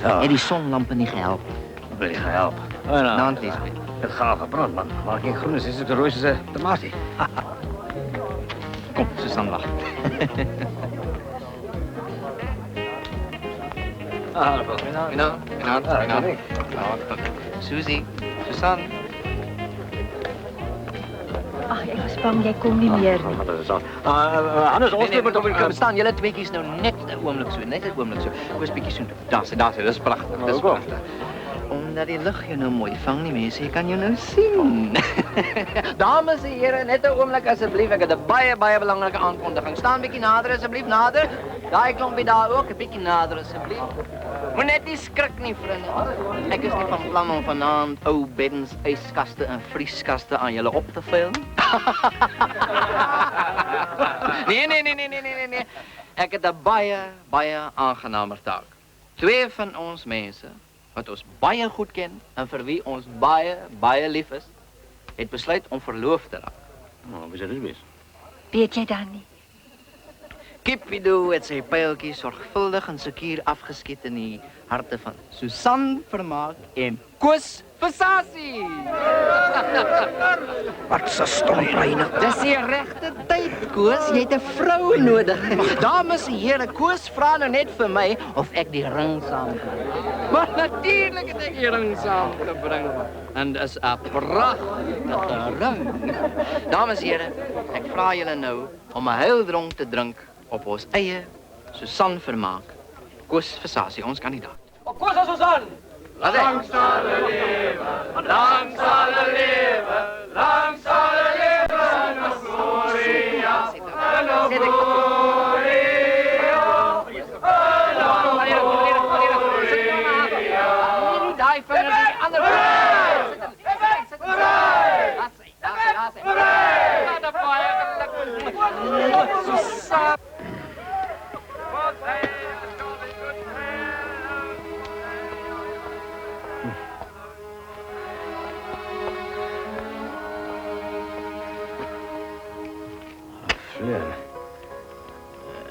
En die zonlampen niet gehelpen. Wil je gaan helpen? Goeienaand, Lisbeth. Het gaat gebrand, man. Maar geen groen is het de roze tomatie. Kom, Susanne, wacht. Goeienaand. Susie, Susanne. Ag, ek was bang jy kom nie meer nie. Hannes, ons moet op kom staan. Julle twee kies nou net 'n oomblik so, net 'n oomblik so. Koos bietjie so. Daar, dis pragtig. Dis pragtig. Omdat die lig jou nou mooi vang, die mense kan jou nou sien. Dames en heren, net 'n oomblik asseblief. Ek het 'n baie belangrike aankondiging. Staan bietjie nader asseblief, nader. Daai klompie daar ook, 'n bietjie nader asseblief. Moet net nie skrik nie, vriende. Ek is nie van plan om vanaand ou beddens, yskaste en vrieskaste aan julle op te vul. Nee. Ek het 'n baie aangenamer taak. Twee van ons mense wat ons baie goed ken en vir wie ons baie lief is, het besluit om verloofd te raak. Nou, wie sal dit wees? Weet jy dan nie? Kipido het sy pijltjies zorgvuldig en secuur afgeskiet in die harte van Susanne Vermaak en Koos Versace. Wat 'n stompreinig. Dis die regte tyd, Koos. Jy het 'n vrou nodig. Dames en here, Koos vra nou net vir my of ek die ring saam kan bring. Maar natuurlik het ek die ring saam gebring. En dis 'n pragtige ring. Dames en here, ek vra julle nou om 'n heildronk te drink op ons eie Susanne Vermaak. Koos Versace, ons kandidaat. Op koers aan Susanne! Lang zal er leven, lang zal er leven, lang zal er leven, een Gloria, een Gloria, die vingers in die andere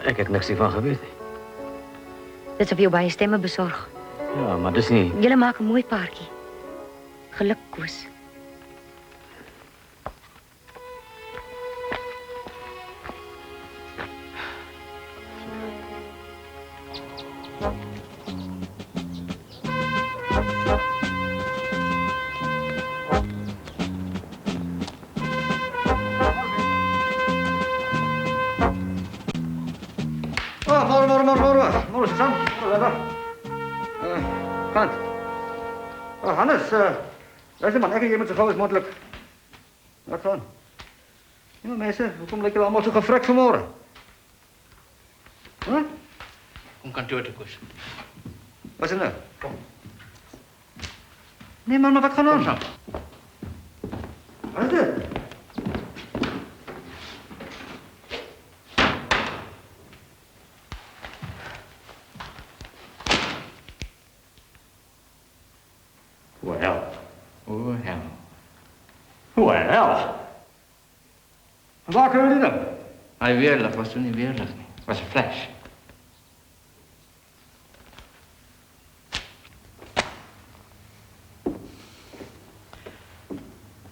Ek het niks hiervan geweet. Dit is of jou baie stemme besorg. Ja, maar dis nie. Julle maak 'n mooi paartjie. Geluk, Koos. Môre, Susan. Kant. Hannes, luister man, ek en jy moet so gou as moontlik. Wat van? Ja, mense, hoekom lyk julle almal so gefrik vanmôre? Kom kantoor toe, Koos. Wat is dit nou? Kom. Nee man, maar wat gaan aan? Wat is dit? Waar kunnen we dit dan? Hij weerlig was toen niet weerlig. Het was een flash.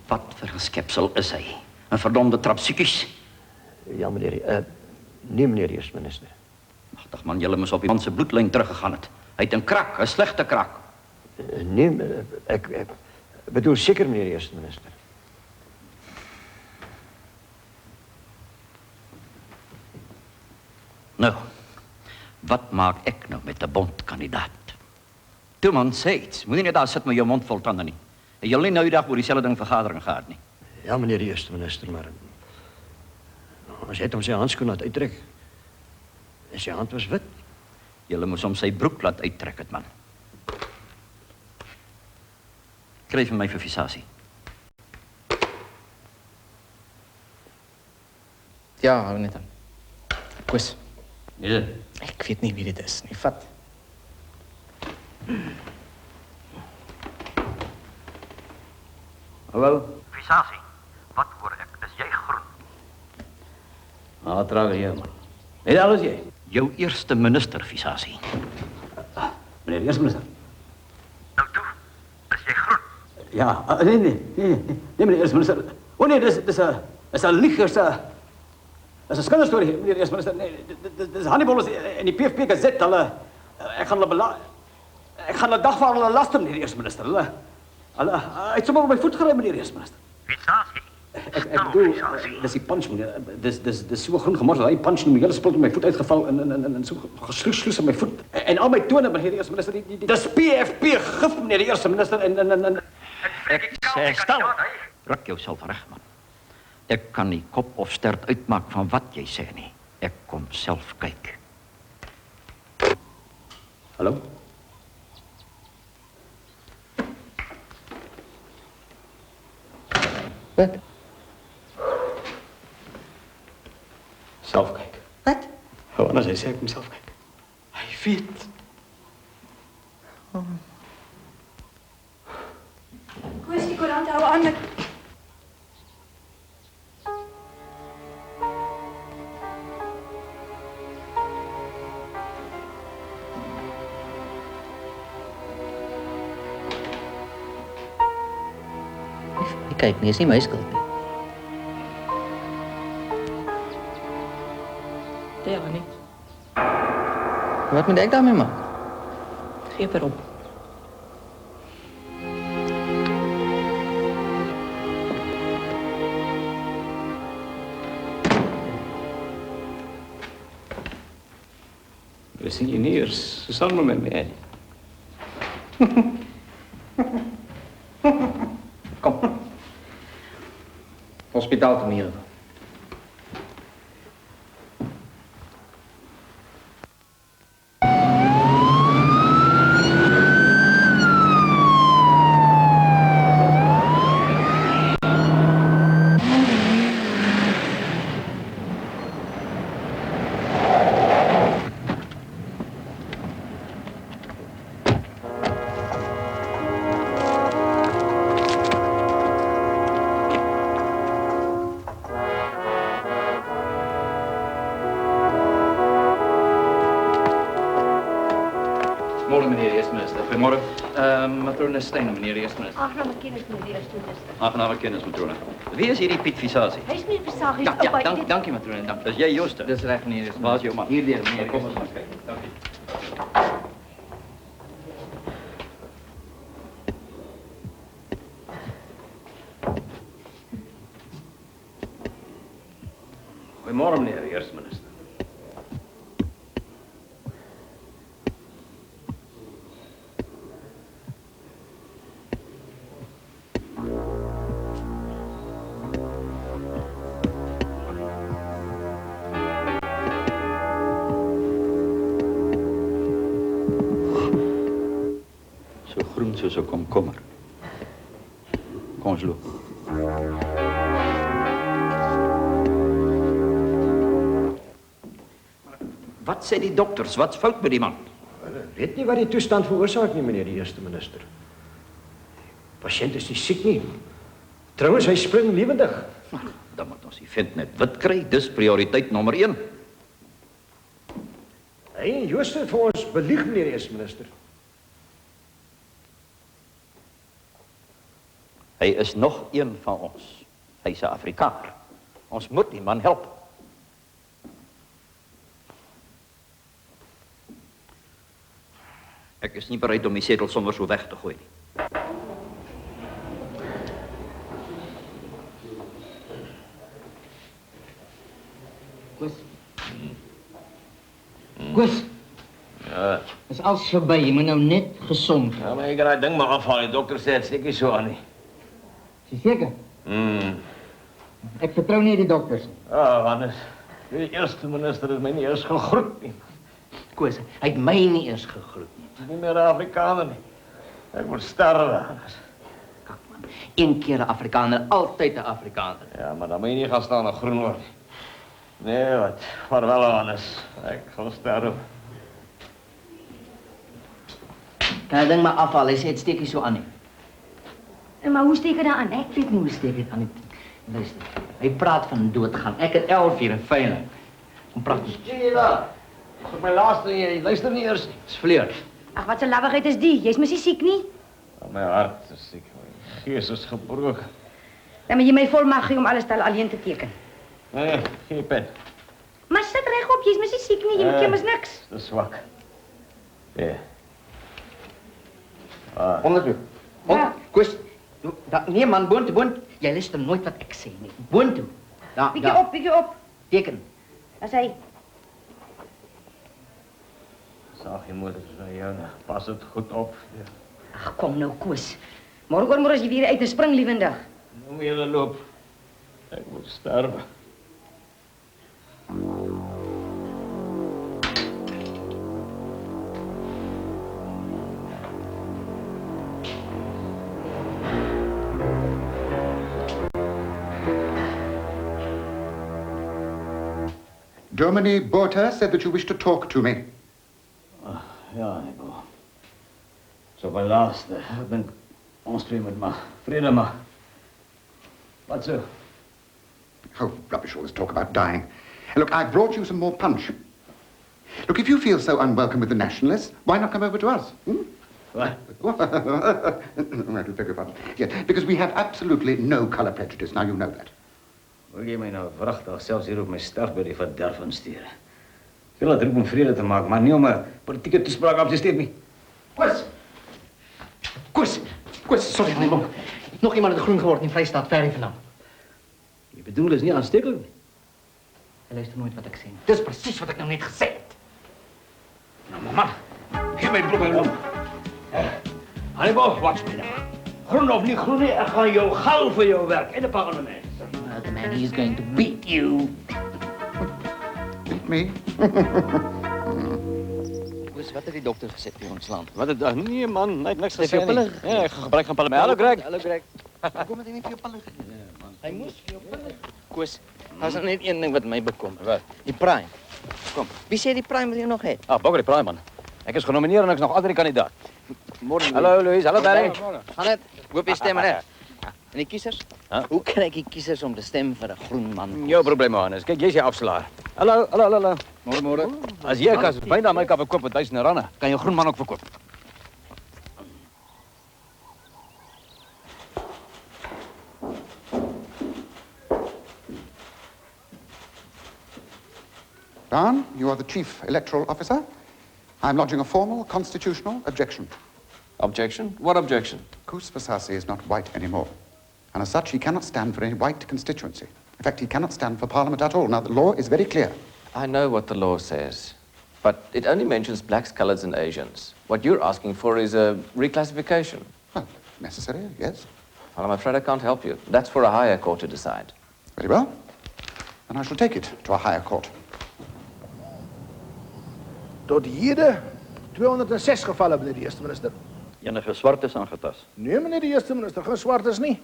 Wat voor een schepsel is hij? Een verdomde trapsiekies. Ja, meneer. Nee, meneer eerste minister. Ach, man, jullie moest op die man zijn bloedlijn teruggegaan. Hij heeft een krak, een slechte krak. Nee, ik bedoel zeker, meneer eerste minister. Nou, wat maak ik nou met de bondkandidaat? Toe man, sê iets. Moet je niet daar zitten met je mond vol tanden niet. En jullie nou die dag voor diezelfde ding vergadering gaat niet. Ja, meneer de eerste minister, maar als hij het om zijn handskoen had uittrek, en zijn hand was wit. Julle moes hom sy broek laat uittrek het, man. Kry vir my vir visasie. Ja, hou net aan. Koos. Ja. Ek weet nie wie dit is nie. Vat. Hallo? Visasie, wat hoor ek? Is jy groen? Traag jy, man. Nee, dat is jy. Jou eerste minister, visasie. Meneer eerste minister. Nou toe, is jy groen? Ja, nee, meneer eerste minister. Oh nee, dis 'n lieg, dis 'n skinderstorie, meneer eerste minister. Nee, dis Hannibal en die PFP Gazette, hulle ek gaan hulle dagvaar hulle laster, meneer eerste minister. Hulle het sommer op my voet gery, meneer eerste minister. Visasie. Ek bedoel, dis die punch, meneer. Dis so groen gemors, hy punch my hele spul op my voet uitgeval en so gesloes op my voet. En al my tone, meneer die eerste minister, dis PFP gif, meneer die eerste minister en ek sê stil. Ruk jouself reg, man. Ek kan nie kop of stert uitmaak van wat jy sê nie. Ek kom self kyk. Hallo? Wat? Self kyk. Wat? Hoe anders hy sê ek moet self kyk. Hy weet. Koos, die koerant hou aan met... Kyk, nee, is nie my skuld nie. Ja, nie. Wat moet ek daarmee maak? Geef erop. We sien jy nie eers saam met my. Hospitaal te Mierlo. Morgen, meneer de eerste minister. Goedemorgen. Matrone Steiner, meneer de eerste minister. Aangename kennis, meneer de eerste minister. Aangename kennis, matrone. Wie is hier die Piet Visasie? Hy is meneer Visagie. Ja, dank u, matrone, dank u. Dat is jij, Joost, hè? Dat is recht, meneer de eerste Waar is jouw man? Hier, meneer. Kom eens maar kijken. Dank u. Goedemorgen, meneer de eerste minister. Zo groen soos 'n komkommer. Kom ons loop. Wat sê die dokters? Wat's fout met die man? Ek weet nie wat die toestand veroorsaak nie, meneer die eerste minister. Die patiënt is nie siek nie. Trouwens, hy spring lewendig. Dan moet ons die vent net wit kry. Dis prioriteit nommer 1. Hy en Joost het vir ons belieg, meneer die eerste minister. Hy is nog een van ons. Hy's 'n Afrikaner. Ons moet die man help. Ek is nie bereid om die setel sommer so weg te gooi nie. Koos. Ja. Is alles verby, jy moet nou net gesond. Ja, maar ek kan daai ding maar afhaal. Die dokter sê dit seker so aan nie. Is jy seker? Ek vertrou nie die dokters nie. Ah, Hannes. Die eerste minister het my nie eers gegroet nie. Koos, hy het my nie eens gegroet nie. Nie meer 'n Afrikaner nie. Ek moet sterwe. Een keer 'n Afrikaner, altyd 'n Afrikaner. Ja, maar dan moet jy nie gaan staan en groen word. Nee, wat? Vaarwel, Hannes. Ek gaan sterwe. Kan jy ding maar afhaal, hy sê het steek nie so aan nie. Maar hoe steek jy daaraan? Ek weet nie hoe steek dit aan nie. Luister, hy praat van doodgaan. Ek het 11 uur en veilig. Kom praat nie. Sien jy daar? Dis op my laaste, jy luister nie eers nie. Dis vleur. Ag, wat 'n labbigheid is die? Jy's mos nie siek nie? My hart is siek. My gees is gebroken. Dan moet jy my volmag gee om alles alleen te teken. Nee, geen pen. Maar sit regop, jy's mos nie siek nie, jy moet mos niks. Dis swak. Ja. Onder toe. Koos. Nee man, boontoe. Jy luister nooit wat ek sê nie. Boontoe. Daar. Bietjie op. Teken. As hy Sag jy moet vir jou, pas dit goed op. Ja. Ag, kom nou, Koos. Môre as jy weer uit 'n spring liewendig. Nou moet jy loop. Ek moet sterwe. Dominie Botha said that you wished to talk to me. Ja, Nico. Zo bij laatste. Ik ben ons twee met me. Vrede maar. Wat zo? Oh, rubbish, all this talk about dying. Look, I've brought you some more punch. Look, if you feel so unwelcome with the nationalists, why not come over to us? What? I do beg your pardon. Yes, because we have absolutely no colour prejudice. Now you know that. Wil jy my nou vragtig selfs hier op my sterf by die verderf instuur? Ek wil dit roep om vrede te maak, maar nie om 'n politieke toespraak af te steek nie. Koos, sorry, my mom. Nog iemand het groen geword in Vrystaat, ver vandaan. Jy bedoel is nie aansteeklik nie. Jy luister nooit wat ek sê nie. Dis presies wat ek nou net gesê het. Nou, maar man, gee my broek en loop. Hannibal, watch me nou. Groen of nie groen nie, ek gaan jou gauw vir jou werk in die parlement. The man, he's going to beat you. Beat me? Koos, wat het die dokter gesê vir ons land? Wat het nee man, hy het niks Geef gesê jou pille nie. gegee? Ja, ek gebruik gaan pille. Hallo Greg. Hallo Greg. Kom het hy nie vir jou pille gegee? Hy moes vir jou pille. Koos, daar's net een ding wat my bekommer. Wat? Die prime. Kom, wie sê die prime wil jy nog hê? Bokker die Prime man. Ek is genomineer en ek's nog altyd die kandidaat. Môre. Hallo Louise, hallo Barry. Gaan dit? Hoop jy stem reg. En die kiesers? Hoe kry ek die kiesers om te stem vir 'n groen man? Jou probleem Hannes. Kyk, jy's die afslaer. Hallo. Môre. As jy 'n kas byna my kan verkoop vir R1000, kan jy 'n groen man ook verkoop. Brown, you are the chief electoral officer. I'm lodging a formal constitutional objection. Objection? What objection? Koos Fasasi is not white anymore. And as such, he cannot stand for any white constituency. In fact, he cannot stand for Parliament at all. Now, the law is very clear. I know what the law says, but it only mentions blacks, coloureds and Asians. What you're asking for is a reclassification. Well, necessary, yes. Well, I'm afraid I can't help you. That's for a higher court to decide. Very well. Then I shall take it to a higher court. Tot hede 206 gevalle, meneer die eerste minister. Enige swartes aangetast? Nee, meneer die eerste minister, geen swartes nie.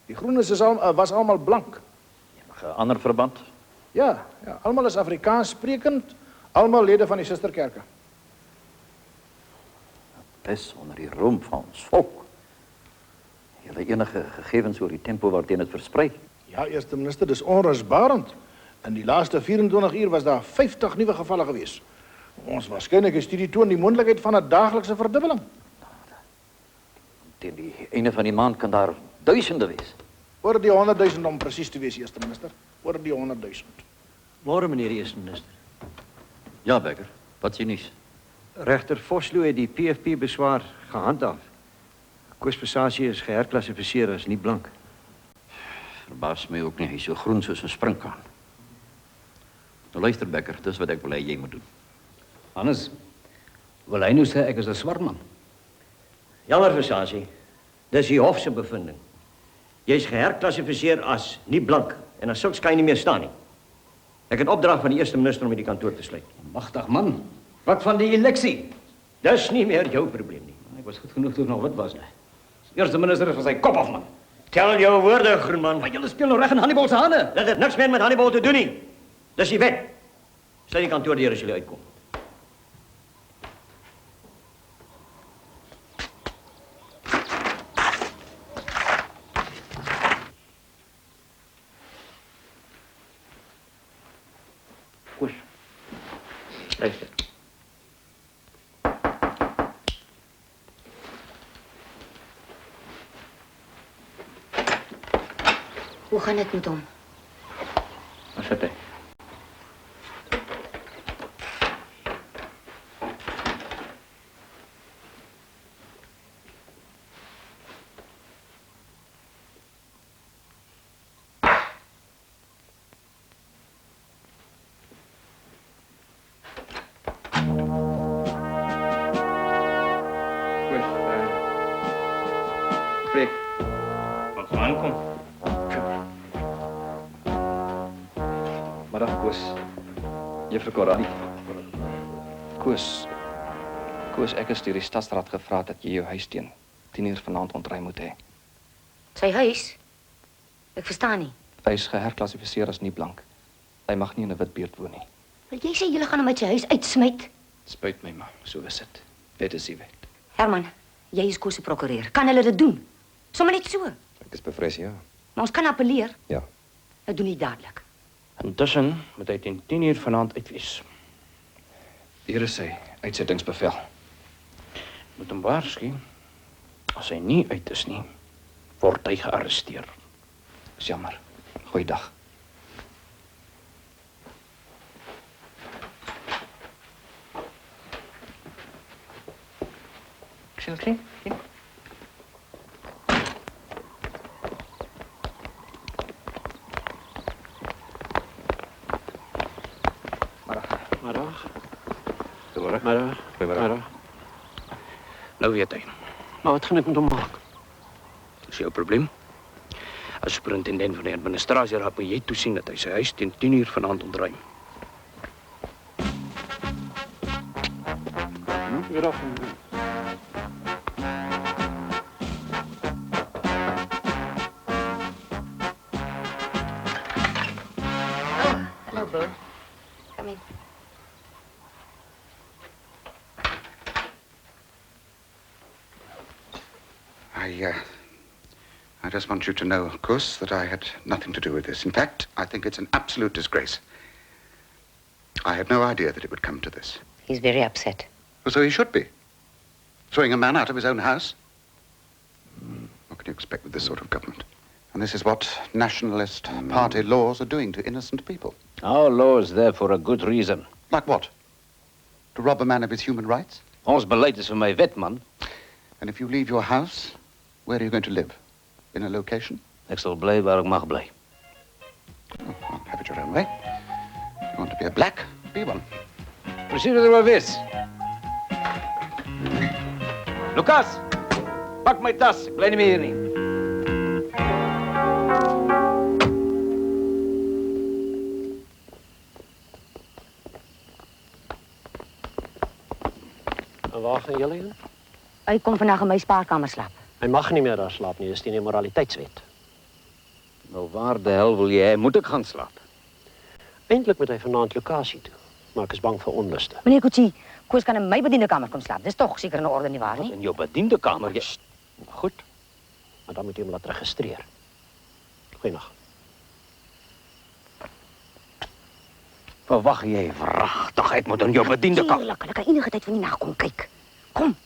Die groenes was allemaal blank. Enige ander verband? Ja, allemaal is Afrikaans sprekend, allemaal lede van die susterkerke. Pes onder die roem van ons volk. Julle enige gegevens oor die tempo waarteen het versprei? Ja, eerste minister, dis onrusbarend. In die laaste 24 uur was daar 50 nuwe gevalle gewees. Ons waarskynlike studie toon die moontlikheid van 'n daaglikse verdubbeling. Teen die einde van die maand kan daar duisende wees. Oor die 100.000 om presies te wees, eerste minister. Oor die 100.000. Môre meneer die eerste minister. Ja, Becker, wat sien nuus? Regter Vosloo het die PFP beswaar gehandhaaf. Koos Fasasi is geherklassifiseer as nie blank. Verbaas my ook nie, hy is so groen soos 'n springkaan. Nou luister Becker, dis wat ek wil hê jy moet doen. Hannes, wil hy nou sê ek is 'n swart man? Jammer Fasasi, dis die hof se bevinding. Jy's geherklassifiseer as nie blank en as sulks kan jy nie meer staan nie. Ek het opdrag van die eerste minister om hierdie kantoor te sluit. Magtig man. Wat van die eleksie? Dis nie meer jou probleem nie. Ek was goed genoeg toe ek nog wit was, nee. Eerste minister is van sy kop af, man. Tel jou woorde, Groenman. Maar julle speel nou reg in Hannibal se hande. Dit het niks meer met Hannibal te doen nie. Dis die wet. Sluit die kantoor deur as julle uitkom. Koos. Luister. Hoe gaan dit met hom? Waar sit hy? Spreek. Wat gaan aankom? Middag, Koos. Juffrou Corradi. Koos, ek is deur die stadsraad gevra dat jy jou huis teen 10:00 vanaand ontruim moet hê. Sy huis? Ek verstaan nie. Hy is geherklassifiseer as nie blank. Hy mag nie in 'n wit beerd woon nie. Wil jy sê julle gaan hom uit sy huis uitsmyt? Spyt my, maar so is dit. Wet is die wet. Herman, jy is Koos se prokureur. Kan hulle dit doen? Sommige net so. Ek is bevrees, ja. Maar ons kan appeleer. Ja. Nou doen nie dadelik. Intussen moet hy teen 10:00 vanaand uitwees. Hier is sy uitsettingsbevel. Moet hom waarsku. As hy nie uit is nie, word hy gearresteer. Dis jammer. Goeiedag. Sien jy? Middag. Goeiemôre. Middag. Goeiemôre. Nou weet hy. Maar wat gaan ek met hom maak? Dis jou probleem. As superintendent van die administrasieraad moet jy toesien dat hy sy huis teen 10:00 vanaand ontruim. Goeiedag. Hello, Bo. Come in. I just want you to know, of course, that I had nothing to do with this. In fact, I think it's an absolute disgrace. I had no idea that it would come to this. He's very upset. Well, so he should be. Throwing a man out of his own house? What can you expect with this sort of government? And this is what nationalist party laws are doing to innocent people. Our law is there for a good reason. Like what? To rob a man of his human rights? Ons beleid is vir my wet, man. And if you leave your house, where are you going to live? In a location? Ek sal bly waar ek mag bly. Oh, well, have it your own way. You want to be a black? Be one. Presies wat er wil wees. Lucas, pak my tas. Ek bly nie meer hier nie. En waar gaan julle heen? Hy kom vandag in my spaarkamer slaap. Hy mag nie meer daar slaap nie, dis teen die moraliteitswet. Nou waar de hel wil jy? Moet ek gaan slaap? Eintlik moet hy vanaand lokasie toe, maar ek is bang vir onluste. Meneer Kutsi, Koos kan in my bediendekamer kom slaap. Dis tog seker in orde nie waar nie? In jou bediendekamer? Goed, maar dan moet jy hom laat registreer. Goeienag. Verwag jy wragtigheid moet in jou bediendekamer? Tuurlik, hulle kan enige tyd van die nag kom kyk. Kom.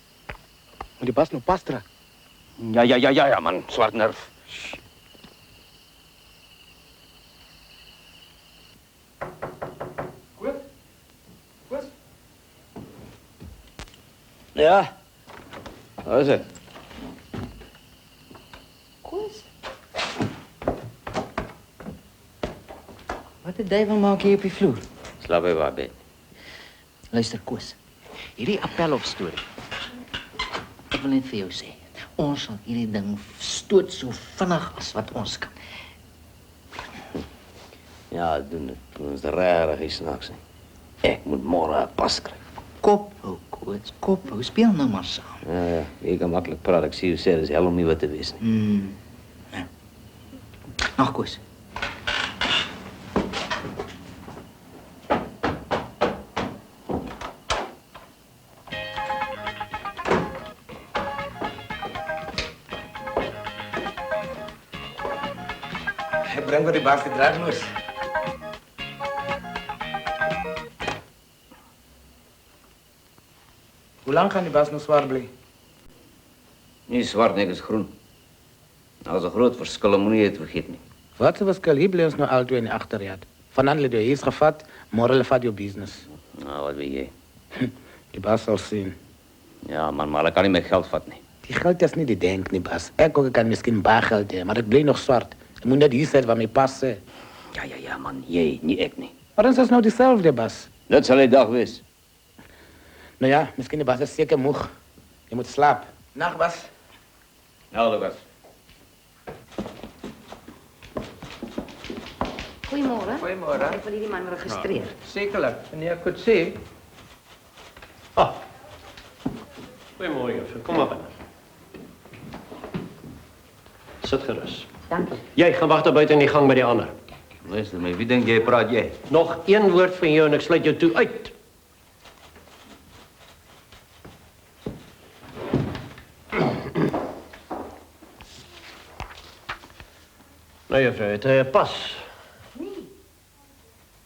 Maar die bas nou pastra. Ja, man, swart nerf. Koos? Ja. Wat is dit? Koos? Wat die duivel maak jy op die vloer? Slaap by waar bed? Luister, Koos. Hierdie appelhofstorie. Ek wil net vir jou sê. Ons sal hierdie ding stoot so vinnig as wat ons kan. Ja, doen dit. Ons regtig is snaaks. Ek moet môre 'n pas kry. Kop hou, Koos. Kop hou. Speel nou maar saam. Ja, jy kan maklik praat. Ek sien jy sê dis hel om nie wat te wees nie. Ja. Nog, Koos. Ek bring vir die baas die draadloos. Hoe lang gaan die baas nog zwaar bly? Nie swart nie, is groen. Nou is 'n groot verskil, moenie dit vergeet nie. Wat se verskil? Hier bly ons nou altyd in die agterjaard. Vanaand jy hier's gevat, môre lê vat jou business. Nou, wat weet jy? Die baas sal sien. Ja, man, maar ek kan nie my geld vat nie. Die geld is nie die denk nie, baas. Ek ook kan miskien baie geld hê, maar dit bly nog swart. Ek moet net hier sê wat my pas sê. Ja, man, jy, nie ek nie. Maar dan is nou dieselfde, baas. Dit sal die dag wees. Nou ja, miskien die baas is seker moeg. Jy moet slaap. Nag, baas. Ja, Lucas. Goeiemôre. Goeiemôre. Ek wil hierdie man registreer. Sekerlik. Wanneer ek goed sê. Goeiemôre, juffrou. Kom maar binne. Sit gerus. Dankie. Jy gaan wag daar buite in die gang by die ander. Luister my, wie dink jy praat jy? Nog een woord van jou en ek sluit jou toe uit. Nou juffrou, het hy 'n pas? Nee.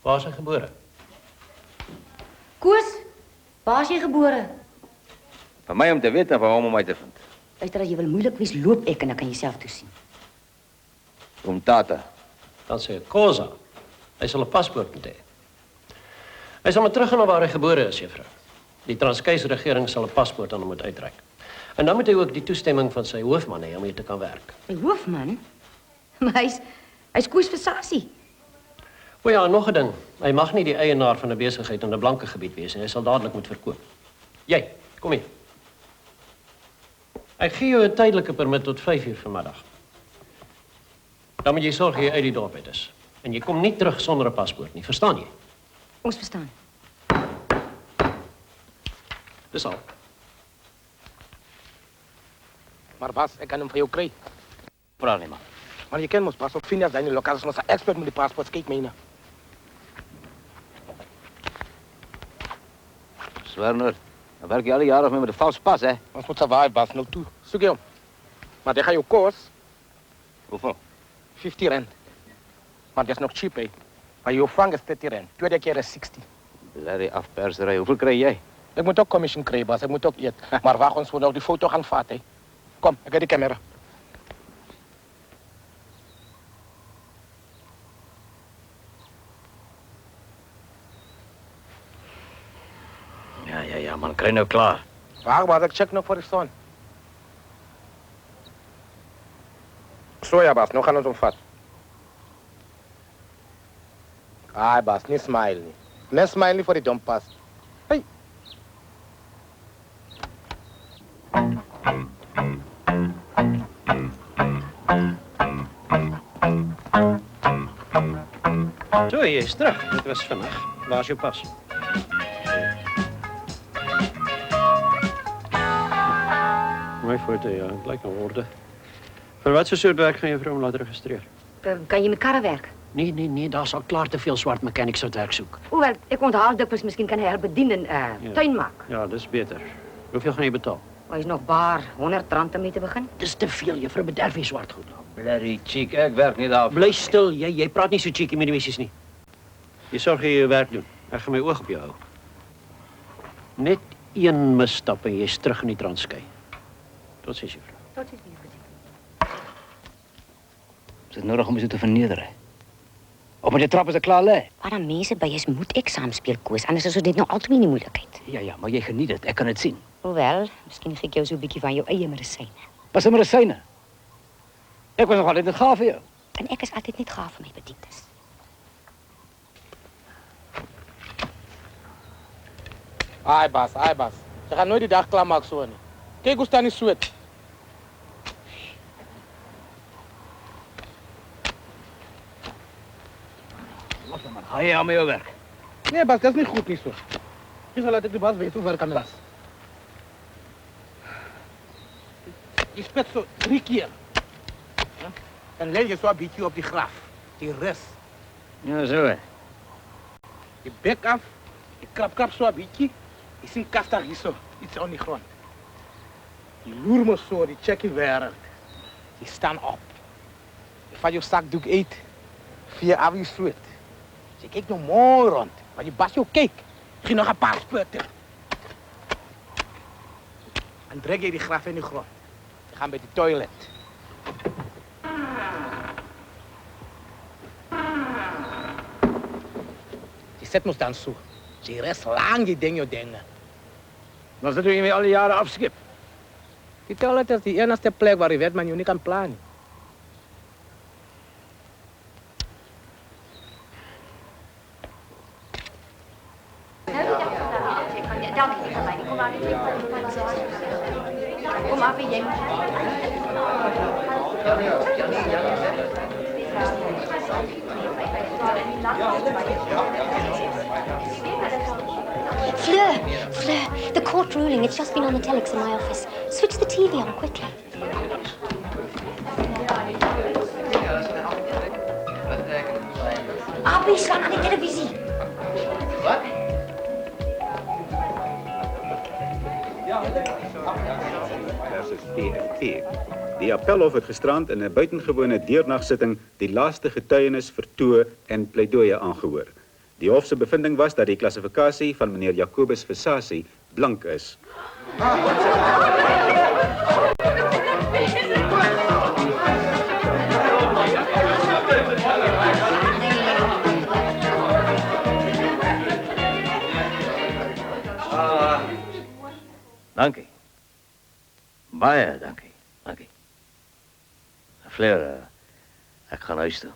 Waar is hy gebore? Koos, waar is jy gebore? Vir my om te weet en vir hom om my te vind. Luister, as jy wil moeilik wees, loop ek en dan kan jy self toesien. Kom tata. Dan sê ek, Kosa, hy sal 'n paspoort moet hê. Hy sal maar teruggaan na waar hy gebore is, juffrou. Die Transkei's regering sal 'n paspoort aan hom moet uitreik. En dan moet hy ook die toestemming van sy hoofman hê om hier te kan werk. Die hoofman? Maar hy's Koos Versace. O ja, nog 'n ding. Hy mag nie die eienaar van 'n besigheid in 'n blanke gebied wees nie. Hy sal dadelik moet verkoop. Jy, kom hier. Ek gee jou 'n tydelike permit tot 5:00 vanmiddag. Dan moet jy sorg jy uit die dorp uit is. En jy kom nie terug sonder 'n paspoort nie, verstaan jy? Ons verstaan. Dis al. Maar baas, ek kan hom vir jou kry. Praat nie, man. Maar jy ken mos pas op Phineas Daniel Lucas, ons 'n expert met die paspoort, kyk myne. Swerner, dan werk jy al die jare met 'n vals pas, hè? Ons moet survive, baas, nou toe. Soek jy hom. Maar dit gaan jou kos. Hoeveel? R50. Maar dit is nog cheap, hè. Maar jou vang is R30. Tweede keer is 60. Bloody afpersery. Hoeveel kry jy? Ek moet ook commission kry, baas. Ek moet ook eet. Maar wag, ons moet nog die foto gaan vat, hè. Kom, ek het die camera. Ja, man, kry nou klaar. Wag, maar ek check nog vir die son. So ja, baas, nou gaan ons hom vat. Ai, baas, nie smile nie. Net smile nie vir die dom pas. Hey. So, jy is terug. Dit was vinnig. Waar is jou pas? My foto, ja, het lyk nou orde. Vir wat soort werk gaan jy vir hom laat registreer? Kan jy met karre werk? Nee, daar sal klaar te veel swart mechanics wat werk soek. Hoewel, ek onthaal dikwels miskien kan hy help bedien en tuin maak. Ja, dis beter. Hoeveel gaan jy betaal? Hy is nog baar R100 om mee te begin. Dis te veel, juffrou, bederf jy swart goed. Bloody cheek, ek werk nie daar. Bly stil, jy praat nie so cheeky met die messies nie. Jy sorg jy jou werk doen. Ek gaan my oog op jou hou. Net een misstap en jy's terug in die Transkei. Totsiens, juffrou. Totsiens, meneer. Is dit nodig om my so te verneder, hè? Op met die trap is ek klaar lê. Waar dan mense by is, moet ek saam speel, Koos. Anders is ons net nou altyd in die moeilikheid. Ja, maar jy geniet dit. Ek kan dit sien. Hoewel, miskien gee ek jou so 'n bietjie van jou eie medisyne. Wat is medisyne? Ek was nog altyd net gaaf vir jou. En ek is altyd net gaaf vir my bediendes. Ai, baas. Jy gaan nooit die dag klaar maak so nie. Kyk hoe staan die sweet. Ga jy aan my jou werk? Nee, baas, dat is niet goed, niet zo. Gisteren laat ik de baas weten hoe ver kan was. Je spet zo 3 keer. Ja? En leg je zo een beetje op die graf. Die rest. Ja, zo hè. Je bek af, je krap zo een beetje. Je ziet kast daar hier zo, iets aan die grond. Je loer me zo, die check je werkt. Je staan op. Je vat je zakdoek eet. Via af je zweet. Je kijkt nog mooi rond, maar je bas je ook kijkt. Je gaat nog een paar spuiten. En druk je die graf in de grond. Je gaat bij de toilet. Je zet me dan zo. Je rest lang je dingen. Dan zit je mee al die jaren afskip. Die toilet is die enige plek waar je weet man je niet kan plannen. Dankie, Kom maar. Kom maar, jij Fleur, the court ruling. It's just been on the telex in my office. Switch the TV on quickly. Abi, slaan aan die televisie. Wat? Versus PFT. Die appelhof het gisterand in 'n buitengewone deurnagsitting die laaste getuienis vertoë en pleidooie aangehoor. Die hof se bevinding was dat die klassifikasie van meneer Jacobus Visasie blank is. Dankie. Baie dankie. Dankie. Fleur, ek gaan huis toe.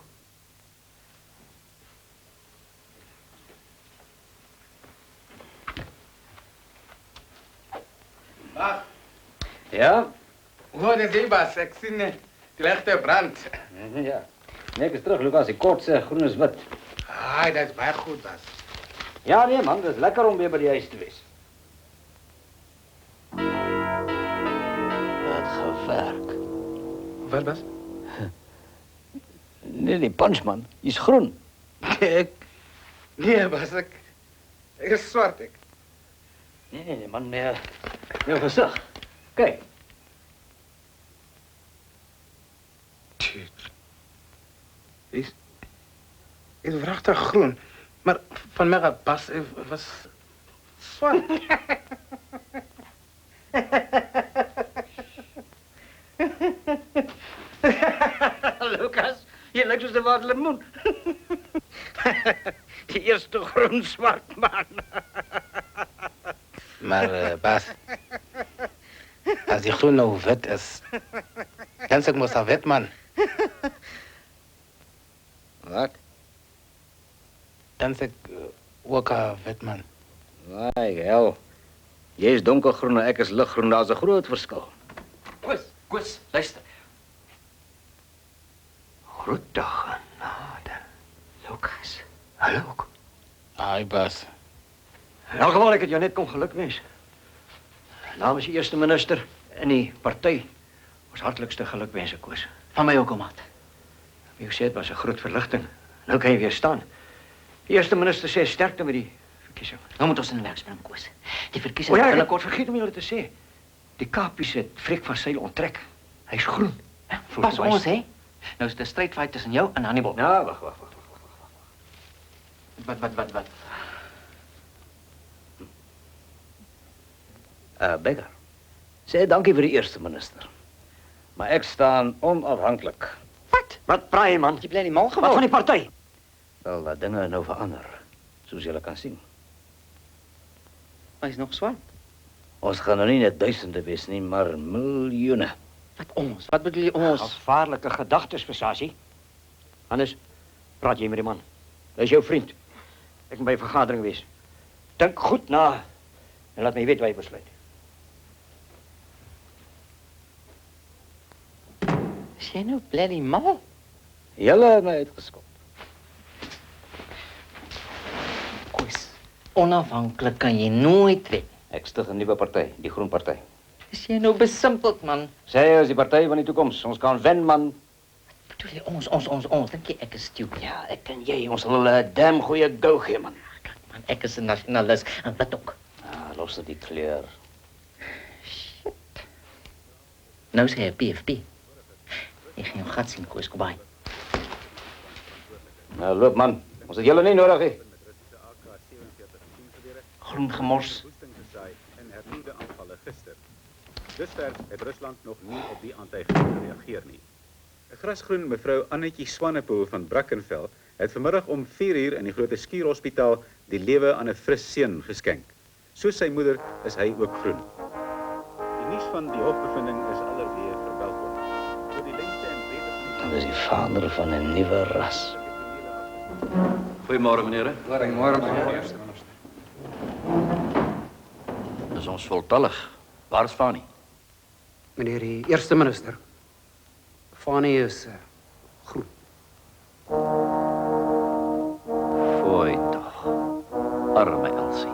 Bas. Ja? Hoe is die Bas? Ek sien die ligte brand. Ja. Nee, ek is terug, Lucas. Die kort sê groen is wit. Ah, dat is baie goed, Bas. Ja, nee man, dit is lekker om weer by die huis te wees. Het gewerk. Wat, Bas? Nee, die punchman, die is groen. Nee, Bas, ek is swart, ek. Nee, man, meer jou gesig. Kyk. Is wrachtig groen, maar van mij Bas was zwart. Lucas, je lijkt soos 'n wat lemoen. Die eerste groen zwart man. Maar Bas, als die groen nou wit is, dan zeg ik moest al wit man. Wat? Dan zeg ik ook al wit man. Waai, hel. Jy is donkergroen en ek is liggroen, daar's 'n groot verskil. Koos, luister. Groetdag genade. Lucas. Hallo. Ai, Bas. In elk geval, ek het jou net kom gelukwens. Namens die eerste minister en die party, ons hartlikste gelukwense, Koos. Van my ook, ou maat. Wie gesê het was 'n groot verligting. Nou kan jy weer staan. Die eerste minister sê sterkte met die verkiesing. Nou moet ons in die werk spring, Koos. Die O verkiesing ja, ek het kort vergeet om julle te sê. Die Kapies het Freek van Sail onttrek. Hy's groen. Pas ons, hè? Nou is 'n strijdfight tussen jou en Hannibal. Ja, wag. Wat? Beggar. Sê dankie vir die eerste minister. Maar ek staan onafhanklik. Wat praai jy, man? Jy bly nie mal Wat van die party? Wel, dat dinge nou verander, soos julle kan sien. Hy is nog swart. Ons gaan nou nie net duisende wees nie, maar miljoene. Wat ons? Wat bedoel jy ons? Gevaarlike gedagtes, Visasie. Hannes, praat jy met die man. Hy is jou vriend. Ek moet by 'n vergadering wees. Dink goed na en laat my weet wat jy besluit. Is jy nou bloody mal? Julle het my uitgeskop. Koos, Onafhanklik kan jy nooit wees. Ek stig 'n nuwe party, die Groen Party. Is jy nou besimpeld, man? Sy is die party van die toekoms. Ons kan wen, man. Bedoel jy ons, dink jy ek is stupid? Ja, ek en jy, ons sal hulle 'n damn goeie go gee, man. Kyk, man, ek is 'n nasionalis en wat ook. Ah, los dit die kleur. Nou sê hy PFP. Ek gaan jou gat sien, Koos, kom by. Nou, loop, man. Ons het julle nie nodig, hè. Groen gemors. En hernieuwde aanvallen gister. Dusver het Rusland nog nie op die aantuiging gereageer nie. 'n Grasgroen mevrou Annetjie Swanepoel van Brackenfell het vanmiddag om 4 uur in die Grote Skierhospitaal die lewe aan 'n fris seun geskenk. Soos sy moeder is hy ook groen. Die nuus van die hofbevinding is allerweer verwelkom. Oor die lengte en breedte van Dat is die vader van 'n nuwe ras. Goeiemôre, meneer. Goeiemôre, meneer. Dis ons voltallig. Waar is Fani? Meneer die eerste minister. Fani is groen. Fooi tog. Arme Elsie.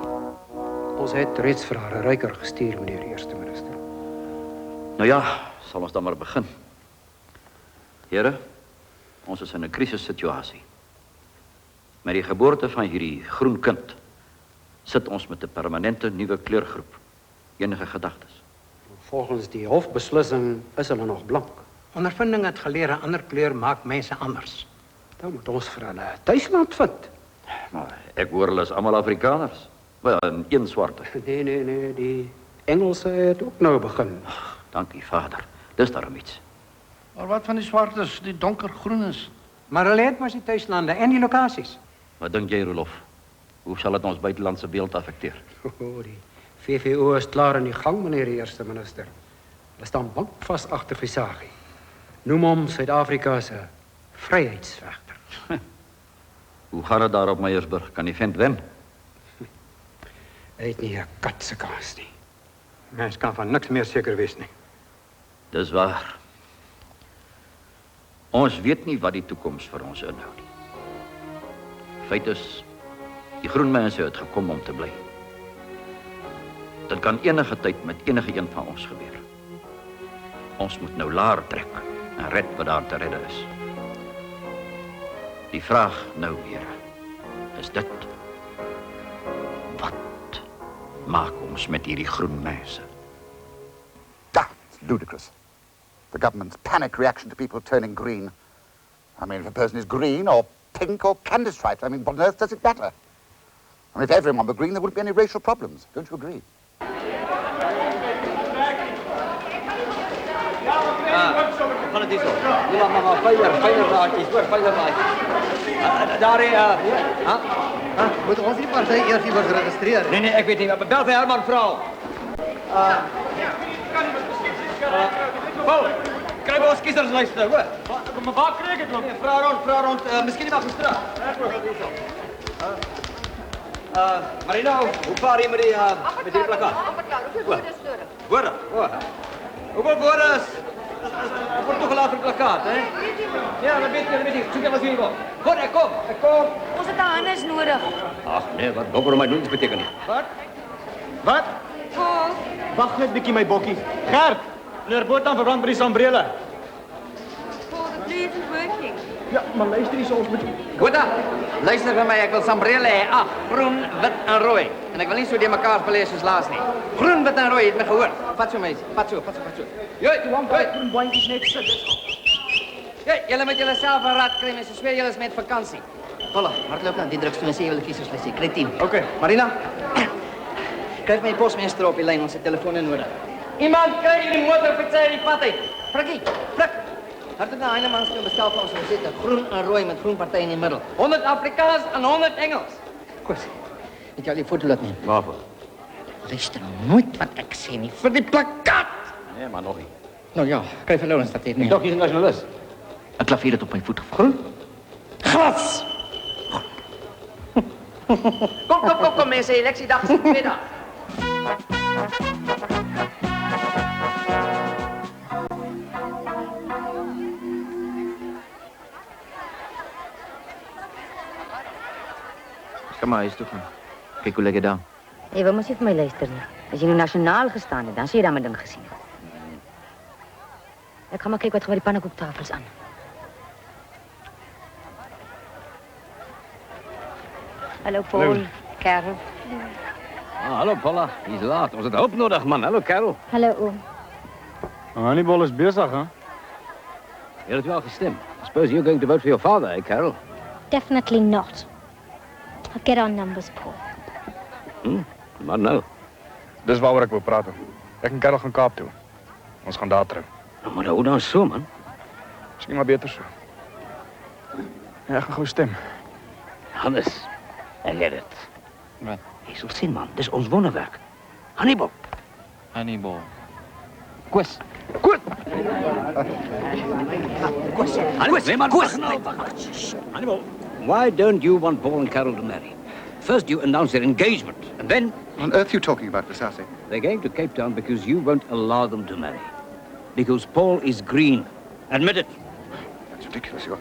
Ons het reeds vir haar 'n ryker gestuur, meneer die eerste minister. Nou ja, sal ons dan maar begin. Here, ons is in 'n krisissituasie. Met die geboorte van hierdie groen kind sit ons met 'n permanente nuwe kleurgroep. Enige gedagtes? Volgens die hofbeslissing is hulle nog blank. Ondervinding het geleer 'n ander kleur maak mense anders. Dan moet ons vir hulle tuisland vind. Maar ek hoor hulle is almal Afrikaners. Wel, een swarte. Nee, die Engelse het ook nou begin. Dankie, vader. Dis daarom iets. Maar wat van die swartes, die donkergroenes? Maar hulle het mos die tuislande en die lokasies. Wat dink jy, Rolof? Hoe sal dit ons buitelandse beeld affekteer? Die VVO is klaar in die gang, meneer die eerste minister. Hulle staan bankvas agter Visagie. Noem hom Suid-Afrika se vryheidsvegter. Hoe gaan dit daar op Meyersburg? Kan die vent wen? Hy het nie 'n kat se kans nie. Mens kan van niks meer seker wees nie. Dis waar. Ons weet nie wat die toekoms vir ons inhou nie. Feit is, die groen mense het gekom om te bly. Dit kan enige tyd met enige een van ons gebeur. Ons moet nou laer trek en red wat daar te redde is. Die vraag nou, here, is dit: wat maak ons met hierdie groen mense? That's ludicrous. The government's panic reaction to people turning green. I mean, if a person is green or pink or candy striped, I mean, what on earth does it matter? I mean, if everyone were green, there wouldn't be any racial problems. Don't you agree? Gaan het hier zo. Ja, maar fijner raadjes, hoor, fijner raadjes. Daar, Moet ons die partij eerst even geregistreerd? Nee, ik weet niet. Bel voor Herman, vrouw. Paul, krijgen we ons kiezerslijst, hoor. Maar waar krijg ik het nog? Vrouw rond, misschien niet achter straat. Marina, hoe vaar je met die plakkaat? Woorden. Hoeveel woorden? Wordt toegelaten op plakkaat, hè? Ja, dat weet ik. Zoek even wat jullie wil. Goed, ik kom. Ons het Hannes nodig. Ach nee, wat donker om mij doen betekent niet. Wat? Wacht net, Dikkie, mijn bokkie. Gert, meneer Botan verbrand bij die sambrelen. The place is working. Ja, maar luister eens, ons moet... Goeda, luister van mij, ik wil sambrelen hê. Ag, groen, wit en rooi. En ik wil niet zo die mekaar belees soos laas nie. Groen, wit en rooi, het my gehoord. Vat so, meisie, vat so. Joi, groen bandjies net sit. Joi, julle moet julle self 'n raad kry, mense sweer julle is met vakansie. Volle, hardloop dan, die drukstoel en sê jy wil kieserslysie. Kry 10. Oké. Marina, krijg my posmeester op die lyn, ons het telefoon nodig. Iemand kry hierdie motorfiets uit die pad uit. Frikkie, frik. Hardloop na Heineman se bestel vir ons resette, groen en rooi met groen party in die middel. 100 Afrikaans en 100 Engels. Koos, het jy al die foto laat neem? Waarvoor? Luister nooit wat ek sê nie vir die plakkaat. Nee, maar nog niet. Nou ja, krijg van Lawrence dat hier Ik nie. dacht je is een nationalist. Een klavier het op mijn voet gevallen. Glas! Kom mense, eleksiedag is middag. Kom maar huis toe gaan. Kyk hoe lyk dit daar. Jy wil mos nie vir my luister nie. As jy nou nasionaal gestaan het, dan sê jy dan my ding gesien. Ek gaan maar kyk wat gaan by die pannekoektafels aan. Hallo Paul, Hallo. Karel. Hallo Paula, jy's laat. Ons het hulp nodig, man. Hallo Karel. Hallo oom. Hannibal is besig, hè? Jy het wel gestem. I suppose you're going to vote for your father, eh, Carol? Definitely not. I'll get our numbers, Paul. Maar nou. Dis waaroor ek wil praat. Ek en Karel gaan Kaap toe. Ons gaan daar trou. Nou, maar hoe dan so, man? Miskien maar beter so. Ja, ek gaan gou stem. Hannes, ek weet dit. Wat? Jy sal sien, man. Dis ons wonderwerk. Hannibal. Hannibal. Koos. Hannibal, why don't you want Paul and Carol to marry? First you announce their engagement, and then... What on earth are you talking about, Visasi? They're going to Cape Town because you won't allow them to marry. Because Paul is green. Admit it. That's ridiculous. You're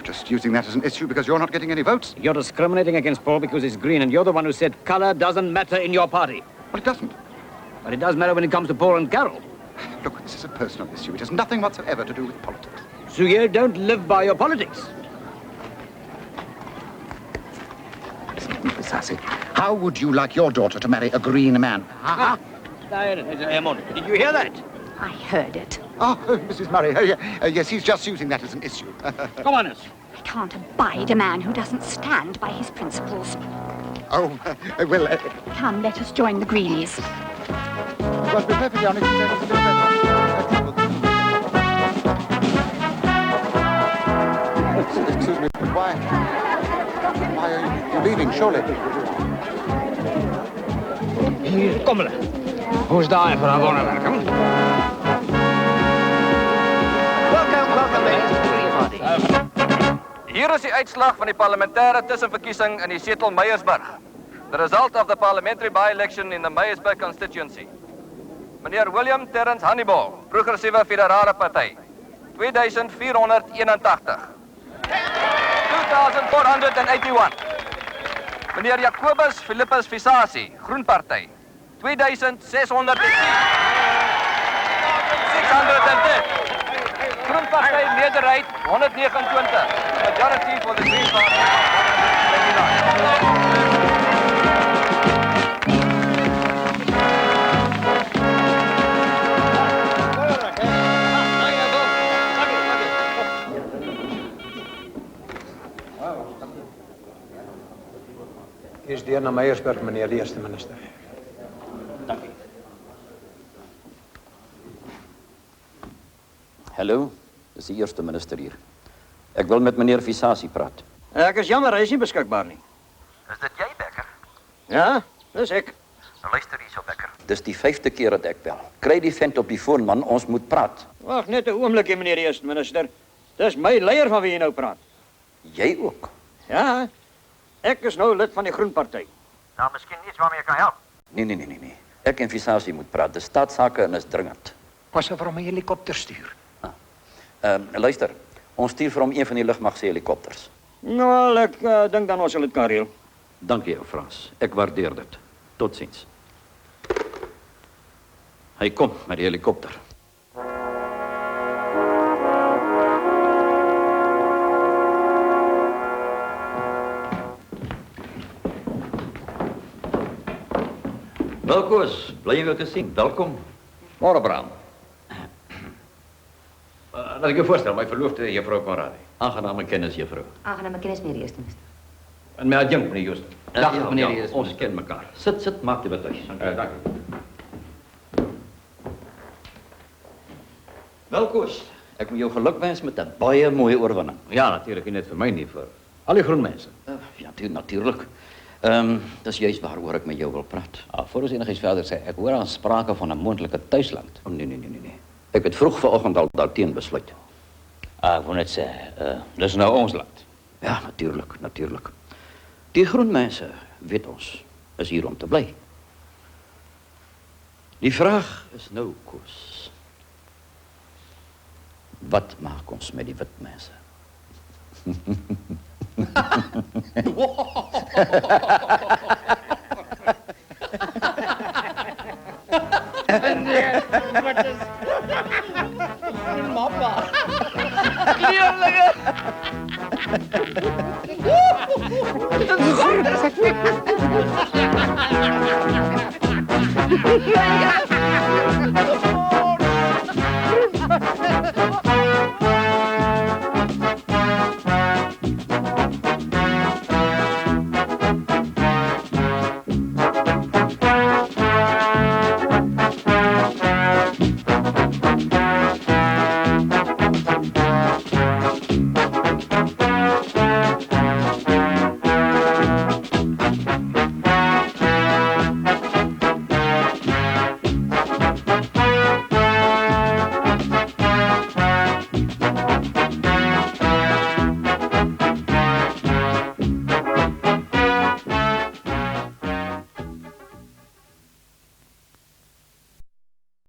just using that as an issue because you're not getting any votes. You're discriminating against Paul because he's green, and you're the one who said colour doesn't matter in your party. Well, it doesn't. But it does matter when it comes to Paul and Carol. Look, this is a personal issue. It has nothing whatsoever to do with politics. So you don't live by your politics. Listen to me, Visasi. How would you like your daughter to marry a green man? Did you hear that? I heard it. Oh, Mrs. Murray. Yes, he's just using that as an issue. Come on, Miss. I can't abide a man who doesn't stand by his principles. Oh, well... Come, let us join the Greenies. Well, to be perfectly honest, it's a bit of trouble. Excuse me, but why are you leaving, surely? Hier, kom hulle. Hoe is daar vir haar wonderwerk, hè? Hier is die uitslag van die parlementêre tussenverkiesing in die setel Meyersburg. The result of the parliamentary by-election in the Meyersburg constituency. Meneer William Terrence Hannibal, Progressiewe Federale Party, 2481. 2481. Meneer Jacobus Philippus Visasi, Groenparty, 2610. 610. Groenparty meerderheid 129. Majority for the Green Party 129. Is deur na Meyersburg, meneer die eerste minister. Dank u. Hallo, dis die eerste minister hier. Ek wil met meneer Visasi praat. Ek is jammer, hy is nie beskikbaar nie. Is dit jy, Becker? Ja, dis ek. Nou luister hierso, Becker. Dis die 5de keer dat ek bel. Kry die vent op die foon, man, ons moet praat. Wag net 'n oombliekie, meneer die eerste minister. Dis my leier van wie jy nou praat. Jy ook? Ja, ek is nou lid van die Groenparty. Nou, miskien iets waarmee ek kan help. Nee. Ek en Visasi moet praat. Dis staatsake en is dringend. Was vir hom 'n helikopter stuur. Luister, ons stuur vir hom een van die lugmag se helikopters. Nou, ek dink dan ons sal dit kan reël. Dankie, ou Frans. Ek waardeer dit. Totsiens. Hy kom met die helikopter. Welkom, bly jy weer te sien. Welkom. Môre, Bram. Laat ek jou voorstel, my verloofde juffrou Conradi. Aangename kennis, juffrou. Aangename kennis, meneer die eerste minister. En my adjunkt, meneer Joost. Dag, meneer die eerste. Ons ken mekaar. Sit, maak die betuig. Dank u. Welkom. Ek moet jou gelukwens met 'n baie mooi oorwinning. Ja, natuurlik, nie net vir my nie, vir al die groen mense. Ja, natuurlik. Dis juist waaroor ek met jou wil praat. Voor ons enigiets verder sê, ek hoor aan sprake van 'n moontlike tuisland. Oh, nee. Ek het vroeg vanoggend al daarteen besluit. Ek wil net sê, dis nou ons land. Ja, natuurlik. Die groen mense, weet ons, is hier om te bly. Die vraag is nou, Koos. Wat maak ons met die wit mense? Ja.